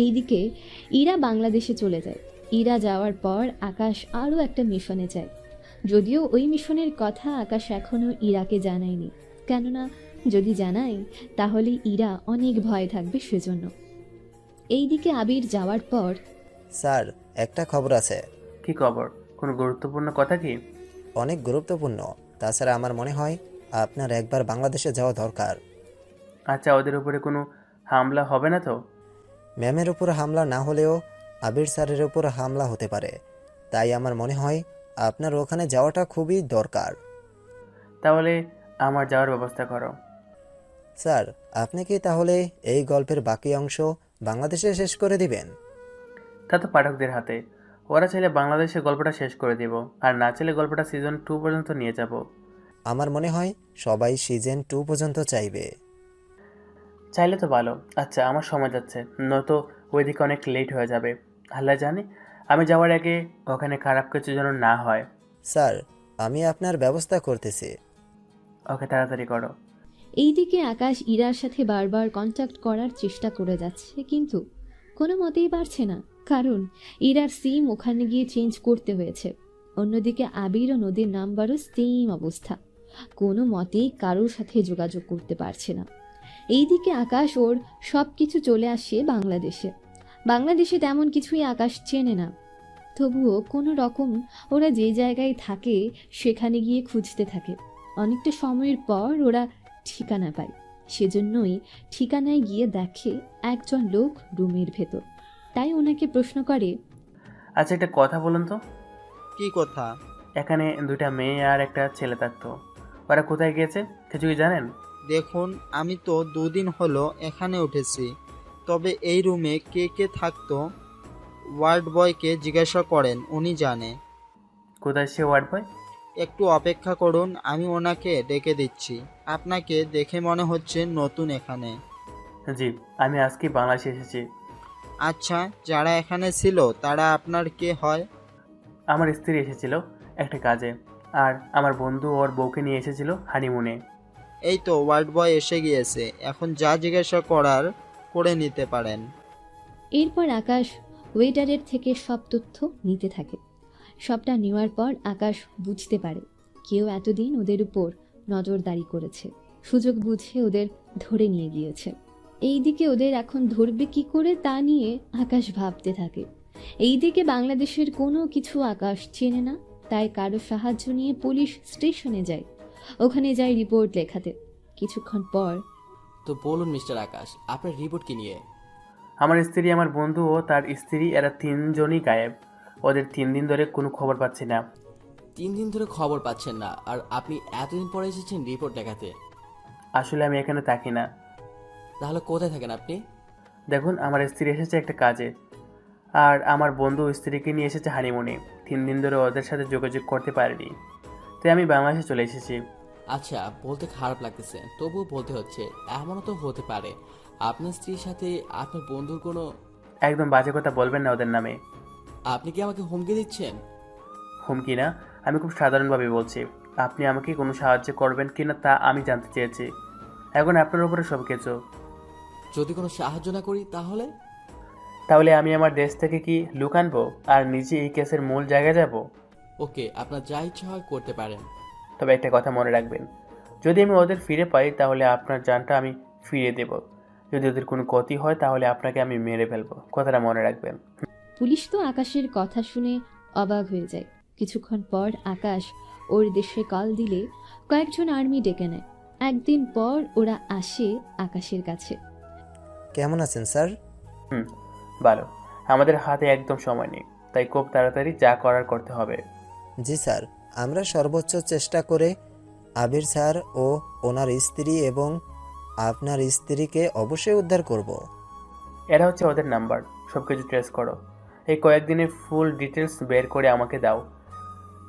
এইদিকে ইরা বাংলাদেশে চলে যায়। ইরা যাওয়ার পর আকাশ আরও একটা মিশনে যায়। যদিও ওই মিশনের কথা আকাশ এখনও ইরাকে জানায়নি, কেননা যদি জানায় তাহলে ইরা অনেক ভয় থাকবে সেজন্য। এইদিকে আবির যাওয়ার পর স্যার, একটা খবর আছে। কি খবর? কোনো গুরুত্বপূর্ণ কথা কি? অনেক গুরুত্বপূর্ণ। তাছাড়া আমার মনে হয় আপনার একবার বাংলাদেশে যাওয়া দরকার। আচ্ছা, ওদের উপরে কোনো হামলা হবে না তো? ম্যামের উপর হামলা না হলেও আবির স্যারের উপর হামলা হতে পারে, তাই আমার মনে হয় আপনার ওখানে যাওয়াটা খুবই দরকার। তাহলে আমার যাওয়ার ব্যবস্থা করো। স্যার, আপনি কি তাহলে এই গল্পের বাকি অংশ বাংলাদেশে শেষ করে দিবেন? তা তো পাঠকদের হাতে। ওরা চাইলে বাংলাদেশে গল্পটা শেষ করে দিব, আর না চাইলে গল্পটা সিজন 2 পর্যন্ত নিয়ে যাব। আমার মনে হয় সবাই সিজন 2 পর্যন্ত চাইবে। চাইলে তো ভালো। আচ্ছা, আমার সময় যাচ্ছে, নয়তো ওইদিকে অনেক লেট হয়ে যাবে। আল্লাহ জানে আমি যাওয়ার আগে ওখানে খারাপ কিছু যেন না হয়। স্যার, আমি আপনার ব্যবস্থা করতেছি। ওকে, তাড়াতাড়ি করো। এইদিকে আকাশ ইরার সাথে বারবার কন্ট্যাক্ট করার চেষ্টা করে যাচ্ছে, কিন্তু কোনো মতেই পারছে না, কারণ ইরার সিম ওখানে গিয়ে চেঞ্জ করতে হয়েছে। অন্যদিকে আবির ও নদীর নাম্বারও সেম অবস্থা, কোনো মতেই কারোর সাথে যোগাযোগ করতে পারছে না। এইদিকে আকাশ ওর সব কিছু চলে আসে বাংলাদেশে। বাংলাদেশে তেমন কিছুই আকাশ চেনে না, তবুও কোনো রকম ওরা যে জায়গায় থাকে সেখানে গিয়ে খুঁজতে থাকে। অনেকটা সময়ের পর ওরা ঠিকানা পায়, সেজন্যই ঠিকানায় গিয়ে দেখে একজন লোক রুমের ভেতর। তাই ওনাকে প্রশ্ন করে, আচ্ছা, একটা কথা বলুন তো। কি কথা? এখানে 2টা মেয়ে আর একটা ছেলে থাকতো, ওরা কোথায় গিয়েছে কিছু কি জানেন? দেখুন, আমি তো 2 দিন হলো এখানে উঠেছি, তবে এই রুমে কে কে থাকতো ওয়ার্ড বয়কে জিজ্ঞাসা করেন, উনি জানে। কোথায় সে ওয়ার্ড বয়? একটু অপেক্ষা করুন, আমি ওনাকে ডেকে দিচ্ছি। আপনাকে দেখে মনে হচ্ছে নতুন এখানে। জি, আমি আজকে বাংলাদেশে এসেছি। আচ্ছা, যারা এখানে ছিল তারা আপনার কে হয়? আমার স্ত্রী এসেছিল একটা কাজে, আর আমার বন্ধু ওর বউকে নিয়ে এসেছিল হানিমুনে। এই তো ওয়ার্ড বয় এসে গিয়েছে, এখন যা জিজ্ঞাসা করার করে নিতে পারেন। এরপর আকাশ ওয়েটারের থেকে সব তথ্য নিতে থাকে। সবটা নেওয়ার পর আকাশ বুঝতে পারে কেউ এতদিন ওদের উপর নজরদারি করেছে, সুযোগ বুঝে ওদের ধরে নিয়ে গিয়েছে। এইদিকে ওদের এখন ধরবে কি করে তা নিয়ে আকাশ ভাবতে থাকে। এইদিকে বাংলাদেশের কোনো কিছু আকাশ চেনে না, তাই কারো সাহায্য নিয়ে পুলিশ স্টেশনে যায়। ওখানে যায় রিপোর্ট লেখাতে। কিছুক্ষণ পর, তো বলুন মিস্টার আকাশ, আপনার রিপোর্ট কি নিয়ে? আমার স্ত্রী, আমার বন্ধু ও তার স্ত্রী, এরা 3 জনই গায়েব। ওদের 3 দিন ধরে কোনো খবর পাচ্ছি না। 3 দিন ধরে খবর পাচ্ছেন না, আর আপনি এতদিন পরে এসেছেন রিপোর্ট লেখাতে? আসলে আমি এখানে থাকি না। তাহলে কোথায় থাকেন আপনি? দেখুন, আমার স্ত্রী এসেছে একটা কাজে, আর আমার বন্ধু স্ত্রীকে নিয়ে এসেছে হানিমুনে। 3 দিন ধরে ওদের সাথে যোগাযোগ করতে পারিনি, তাই আমি বাংলাদেশে চলে এসেছি। আচ্ছা, বলতে খারাপ লাগতেছে, তবুও বলতে হচ্ছে। এমনও তো হতে পারে আপনার স্ত্রীর সাথে আপনার বন্ধুর কোনো... একদম বাজে কথা বলবেন না ওদের নামে। আপনি কি আমাকে হুমকি দিচ্ছেন? হুমকি না, আমি খুব সাধারণভাবে বলছি। আপনি আমাকে কোনো সাহায্য করবেন কিনা তা আমি জানতে চেয়েছি। এখন আপনার উপরে সব কিছু। যদি কোনো সাহায্য না করি তাহলে? তাহলে আমি আমার দেশ থেকে কি লুক আনবো আর নিজে এই কেসের মূল জায়গায় যাব? ওকে, আপনার যা ইচ্ছা হয় করতে পারেন। তবে একটা কথা মনে রাখবেন, যদি আমি ওদের ফিরে পাই তাহলে আপনার জানটা আমি ফিরিয়ে দেব। যদি ওদের কোনো ক্ষতি হয় তাহলে আপনাকে আমি মেরে ফেলবো, কথাটা মনে রাখবেন। পুলিশ তো আকাশের কথা শুনে অবাক হয়ে যায়। কিছুক্ষণ পর আকাশ ওর দেশে কল দিলে কয়েকজন আর্মি ডেকে নেয়। একদিন পর ওরা আসে আকাশের কাছে। কেমন আছেন স্যার? ভালো। আমাদের হাতে একদম সময় নেই, তাই খুব তাড়াতাড়ি যা করার করতে হবে। জি স্যার, আমরা সর্বোচ্চ চেষ্টা করে আবির স্যার ও ওনার স্ত্রী এবং আপনার স্ত্রীকে অবশ্যই উদ্ধার করব। এরা হচ্ছে ওদের নাম্বার, সব কিছু ট্রেস করো। এই কয়েকদিনের ফুল ডিটেলস বের করে আমাকে দাও।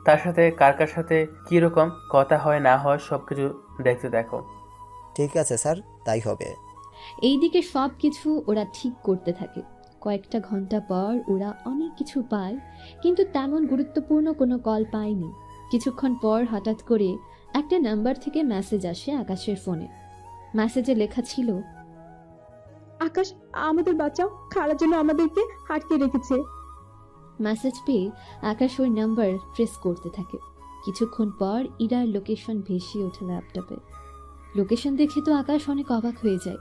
তার সাথে কার কার সাথে কীরকম কথা হয় না হয় সব কিছু দেখতে দেখো। ঠিক আছে স্যার, তাই হবে। এইদিকে সব কিছু ওরা ঠিক করতে থাকে। কয়েকটা ঘন্টা পর ওরা অনেক কিছু পায়, কিন্তু তেমন গুরুত্বপূর্ণ কোনো কল পায়নি। কিছুক্ষণ পর হঠাৎ করে একটা নাম্বার থেকে মেসেজ আসে আকাশের ফোনে। মেসেজে লেখা ছিল, আকাশ, আমাদের বাঁচাও, খালার জন্য আমাদেরকে আটকে রেখেছে। মেসেজ পেয়ে আকাশ ওই নাম্বার ট্রেস করতে থাকে। কিছুক্ষণ পর ইরার লোকেশন ভেসে ওঠে ল্যাপটপে। লোকেশন দেখে তো আকাশ অনেক অবাক হয়ে যায়।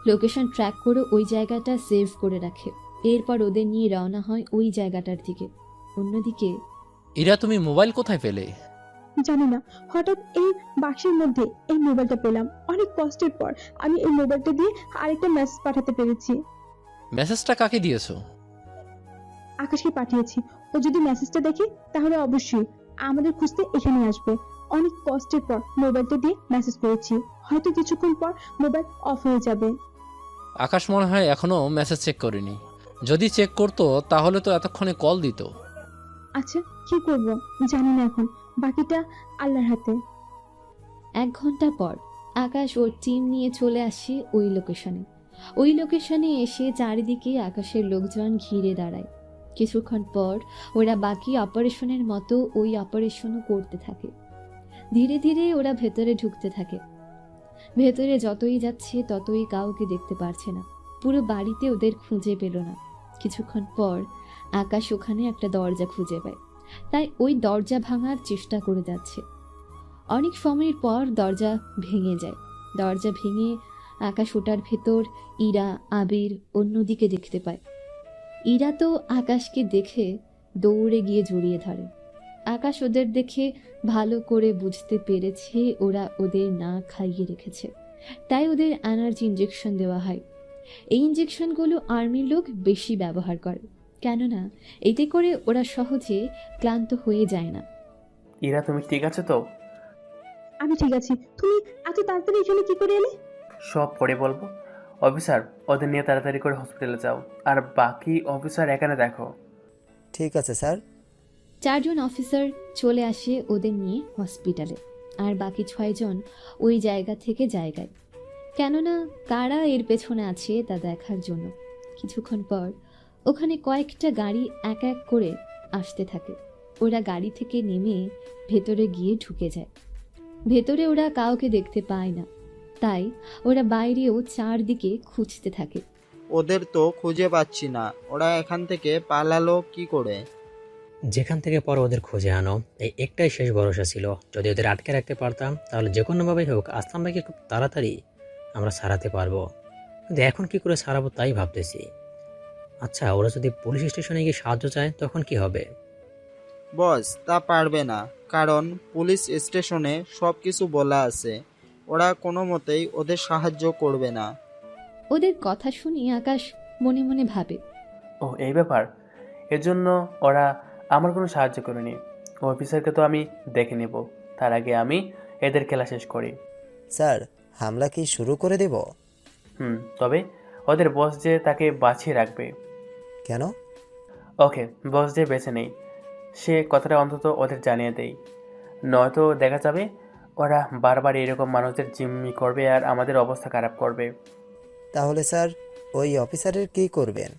লোকেশন ট্র্যাক করে ওই জায়গাটা সেভ করে রাখে। এরপর ওদের নিয়ে রওনা হয় ওই জায়গাটার দিকে। অন্যদিকে ইরা, তুমি মোবাইল কোথায় পেলে? জানি না, হঠাৎ এই বাক্সের মধ্যে এই মোবাইলটা পেলাম। অনেক কষ্টের পর আমি এই মোবাইলটা দিয়ে আরেকটা মেসেজ পাঠাতে পেরেছি। মেসেজটা কাকে দিয়েছো? আকাশকে পাঠিয়েছি। ও যদি মেসেজটা দেখে তাহলে অবশ্যই আমাদের খুঁজতে এখানে আসবে। অনেক কষ্টের পর মোবাইলটা দিয়ে মেসেজ করেছি, হয়তো কিছুক্ষণ পর মোবাইল অফ হয়ে যাবে। আকাশ মনে হয় এখনো মেসেজ চেক করেনি। যদি চেক করতো তাহলে তো এতক্ষণে কল দিত। আচ্ছা, কি করব জানি না, এখন বাকিটা আল্লাহর হাতে। 1 ঘন্টা পর আকাশ ওর টিম নিয়ে চলে আসে ওই লোকেশনে। ওই লোকেশনে এসে চারিদিকে আকাশের লোকজন ঘিরে দাঁড়ায়। কিছুক্ষণ পর ওরা বাকি অপারেশনের মতো ওই অপারেশনও করতে থাকে। ধীরে ধীরে ওরা ভেতরে ঢুকতে থাকে। ভেতরে যতই যাচ্ছে ততই কাউকে দেখতে পারছে না। পুরো বাড়িতে ওদের খুঁজে পেল না। কিছুক্ষণ পর আকাশ ওখানে একটা দরজা খুঁজে পায়, তাই ওই দরজা ভাঙার চেষ্টা করে যাচ্ছে। অনেক সময়ের পর দরজা ভেঙে যায়। দরজা ভেঙে আকাশ ওটার ভেতর ইরা, আবির অন্যদিকে দেখতে পায়। ইরা তো আকাশকে দেখে দৌড়ে গিয়ে জড়িয়ে ধরে। আকাশ ওদের দেখে ভালো করে বুঝতে পেরেছে ওরা ওদের না খাইয়ে রেখেছে, তাই ওদের এনার্জি ইঞ্জেকশন দেওয়া হয়। এই ইঞ্জেকশনগুলো আর্মির লোক বেশি ব্যবহার করে, কেননা এতে করে ওরা সহজে ক্লান্ত হয়ে যায় না। ইরা, তুমি ঠিক আছে তো? আমি ঠিক আছি। তুমি এত তাড়াতাড়ি এখানে কি করে এলে? সব পরে বলবো। অফিসার, ওদের নিয়ে তাড়াতাড়ি করে হসপিটালে যাও, আর বাকি অফিসার এখানে দেখো। ঠিক আছে স্যার। 4 জন অফিসার চলে আসে ওদের নিয়ে হসপিটালে, আর বাকি 6 জন ওই জায়গা থেকে জায়গায়, কেননা কারা এর পেছনে আছে তা দেখার জন্য। কিছুক্ষণ পর ওখানে কয়েকটা গাড়ি এক এক করে আসতে থাকে। ওরা গাড়ি থেকে নেমে ভেতরে গিয়ে ঢুকে যায়। ভেতরে ওরা কাউকে দেখতে পায় না, তাই ওরা বাইরেও চারদিকে খুঁজতে থাকে। ওদের তো খুঁজে পাচ্ছি না, ওরা এখান থেকে পালালো কি করে? যেখান থেকে পর ওদের খুঁজে আনো, এই একটাই শেষ ভরসা ছিল। যদি ওদের আটকে রাখতে পারতাম তাহলে যে কোনোভাবেই হোক আসলাম ভাইকে খুব তাড়াতাড়ি আমরা সারাতে পারবো। কিন্তু এখন কি করে সারাবো তাই ভাবতেছি। আচ্ছা, ওরা যদি পুলিশ স্টেশনে গিয়ে সাহায্য চায় তখন কি হবে? বস, তা পারবে না, কারণ পুলিশ স্টেশনে সব কিছু বলা আছে। ওরা কোনো মতেই ওদের সাহায্য করবে না। ওদের কথা শুনে আকাশ মনে মনে ভাবে, ও এই ব্যাপার, এর জন্য ওরা আমার কোনো সাহায্য করেনি। অফিসারকে তো আমি দেখে নেব, তার আগে আমি এদের খেলা শেষ করি। স্যার, হামলা কি শুরু করে দেব? তবে ওদের বস যে তাকে বাঁচিয়ে রাখবে। কেন? ওকে, বস যে বেছে নেই সে কথাটা অন্তত ওদের জানিয়ে দেই, নয়তো দেখা যাবে ওরা বারবার এরকম মানুষদের জিম্মি করবে আর আমাদের অবস্থা খারাপ করবে। তাহলে স্যার, ওই অফিসারের কি করবেন?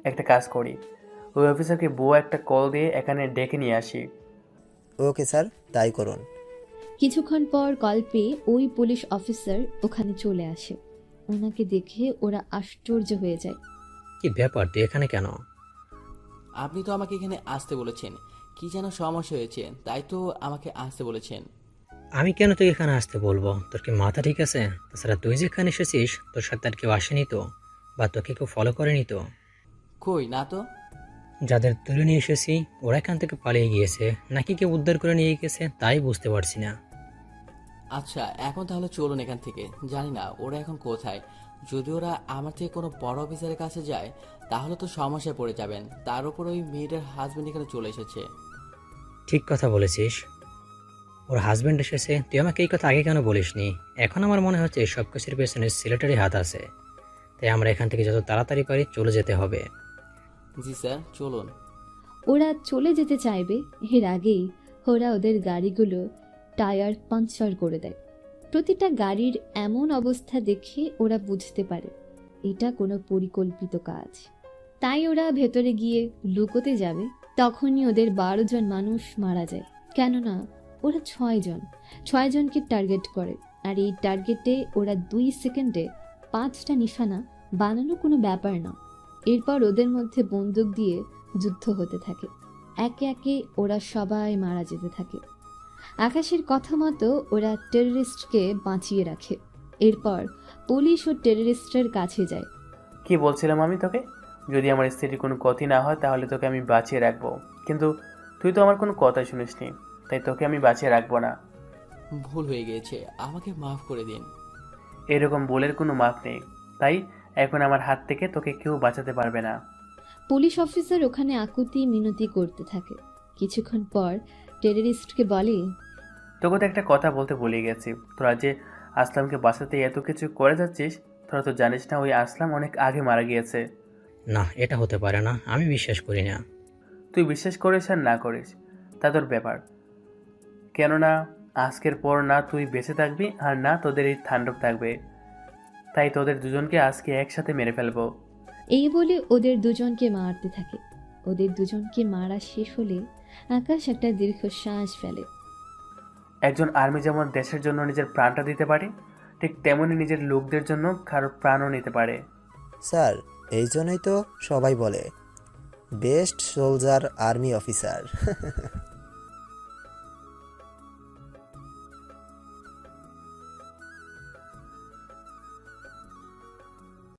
একটা কাজ করি, ওই অফিসারকে বুয়া একটা কল দিয়ে এখানে ডেকে নিয়ে আসি। ওকে স্যার, তাই করুন। কিছুক্ষণ পর কল পেয়ে ওই পুলিশ অফিসার ওখানে চলে আসে। ওনাকে দেখে ওরা আশ্চর্য হয়ে যায়। কি ব্যাপার, তুই এখানে কেন? আপনি তো আমাকে এখানে আসতে বলেছেন, কি যেন সমস্যা হয়েছে, তাই তো আমাকে আসতে বলেছেন। আমি কেন তুই এখানে আসতে বলবো? তোর কি মাথা ঠিক আছে? তাছাড়া তুই যেখানে এসেছিস তোর সাথে আর কেউ আসেনি তো, বা তোকে কেউ ফলো করেনি তো? কই না তো। যাদের তুলে নিয়ে এসেছি ওরা এখান থেকে পালিয়ে গিয়েছে, নাকি কেউ উদ্ধার করে নিয়ে গেছে তাই বুঝতে পারছি না। আচ্ছা, এখন তাহলে চলুন এখান থেকে। জানি না ওরা এখন কোথায়। যদি ওরা আমার থেকে কোনো বড় অফিসারের কাছে যায় তাহলে তো সমস্যায় পড়ে যাবেন। তার উপর ওই মেয়েটার হাজবেন্ড এখানে চলে এসেছে। ঠিক কথা বলেছিস, ওর হাজব্যান্ড এসেছে। তুই আমাকে এই কথা আগে কেন বলিসনি? এখন আমার মনে হচ্ছে সব কিছুর পেছনে ছেলেটারই হাত আছে, তাই আমরা এখান থেকে যত তাড়াতাড়ি পারি চলে যেতে হবে। জি স্যার, চলুন। ওরা চলে যেতে চাইবে, এর আগেই ওরা ওদের গাড়িগুলো টায়ার পাঞ্চার করে দেয়। প্রতিটা গাড়ির এমন অবস্থা দেখে ওরা বুঝতে পারে এটা কোনো পরিকল্পিত কাজ। তাই ওরা ভেতরে গিয়ে লুকোতে যাবে, তখনই ওদের 12 জন মানুষ মারা যায়। কেননা ওরা 6 জনকে টার্গেট করে, আর এই টার্গেটে ওরা 2 সেকেন্ডে 5টা নিশানা বানানো কোনো ব্যাপার না। এরপর ওদের মধ্যে বন্দুক দিয়ে যুদ্ধ হতে থাকে। একে একে ওরা সবাই মারা যেতে থাকে। আকাশের কথা মতো ওরা টেররিস্টকে বাঁচিয়ে রাখে। এরপর পুলিশ ও টেররিস্টের কাছে যায়। কি বলছিলাম আমি তোকে, যদি আমার স্ত্রীর কোনো ক্ষতি না হয় তাহলে তোকে আমি বাঁচিয়ে রাখবো, কিন্তু তুই তো আমার কোনো কথা শুনিসনি, তাই তোকে আমি বাঁচিয়ে রাখবো না। ভুল হয়ে গিয়েছে, আমাকে মাফ করে দিন। এরকম বলের কোনো মাপ নেই, তাই এখন আমার হাত থেকে তোকে কেউ বাঁচাতে পারবে না। পুলিশ অফিসার ওখানে আকুতি মিনতি করতে থাকে। কিছুক্ষণ পর টেররিস্টকে বলে, তোকে তো একটা কথা বলতে ভুলে গেছি, তোরা যে আসলামকে বাঁচাতে এত কিছু করে যাচ্ছিস, তোরা তো জানিস না ওই আসলাম অনেক আগে মারা গিয়েছে। না, এটা হতে পারে না, আমি বিশ্বাস করি না। তুই বিশ্বাস করিস আর না করিস তা তোর ব্যাপার, কেননা আজকের পর না তুই বেঁচে থাকবি আর না তোদের এই তাণ্ডব থাকবে, তাই তোদের দুজনকে আজকে একসাথে মেরে ফেলবো। এই বলে ওদের দুজনকে মারতে থাকে। ওদের দুজনকে মারা শেষ হলে আকাশ একটা দীর্ঘশ্বাস ফেলে। একজন আর্মি যেমন দেশের জন্য নিজের প্রাণটা দিতে পারে, ঠিক তেমনি নিজের লোকদের জন্য কারোর প্রাণও নিতে পারে। স্যার, এই জন্যই তো সবাই বলে বেস্ট সোলজার আর্মি অফিসার।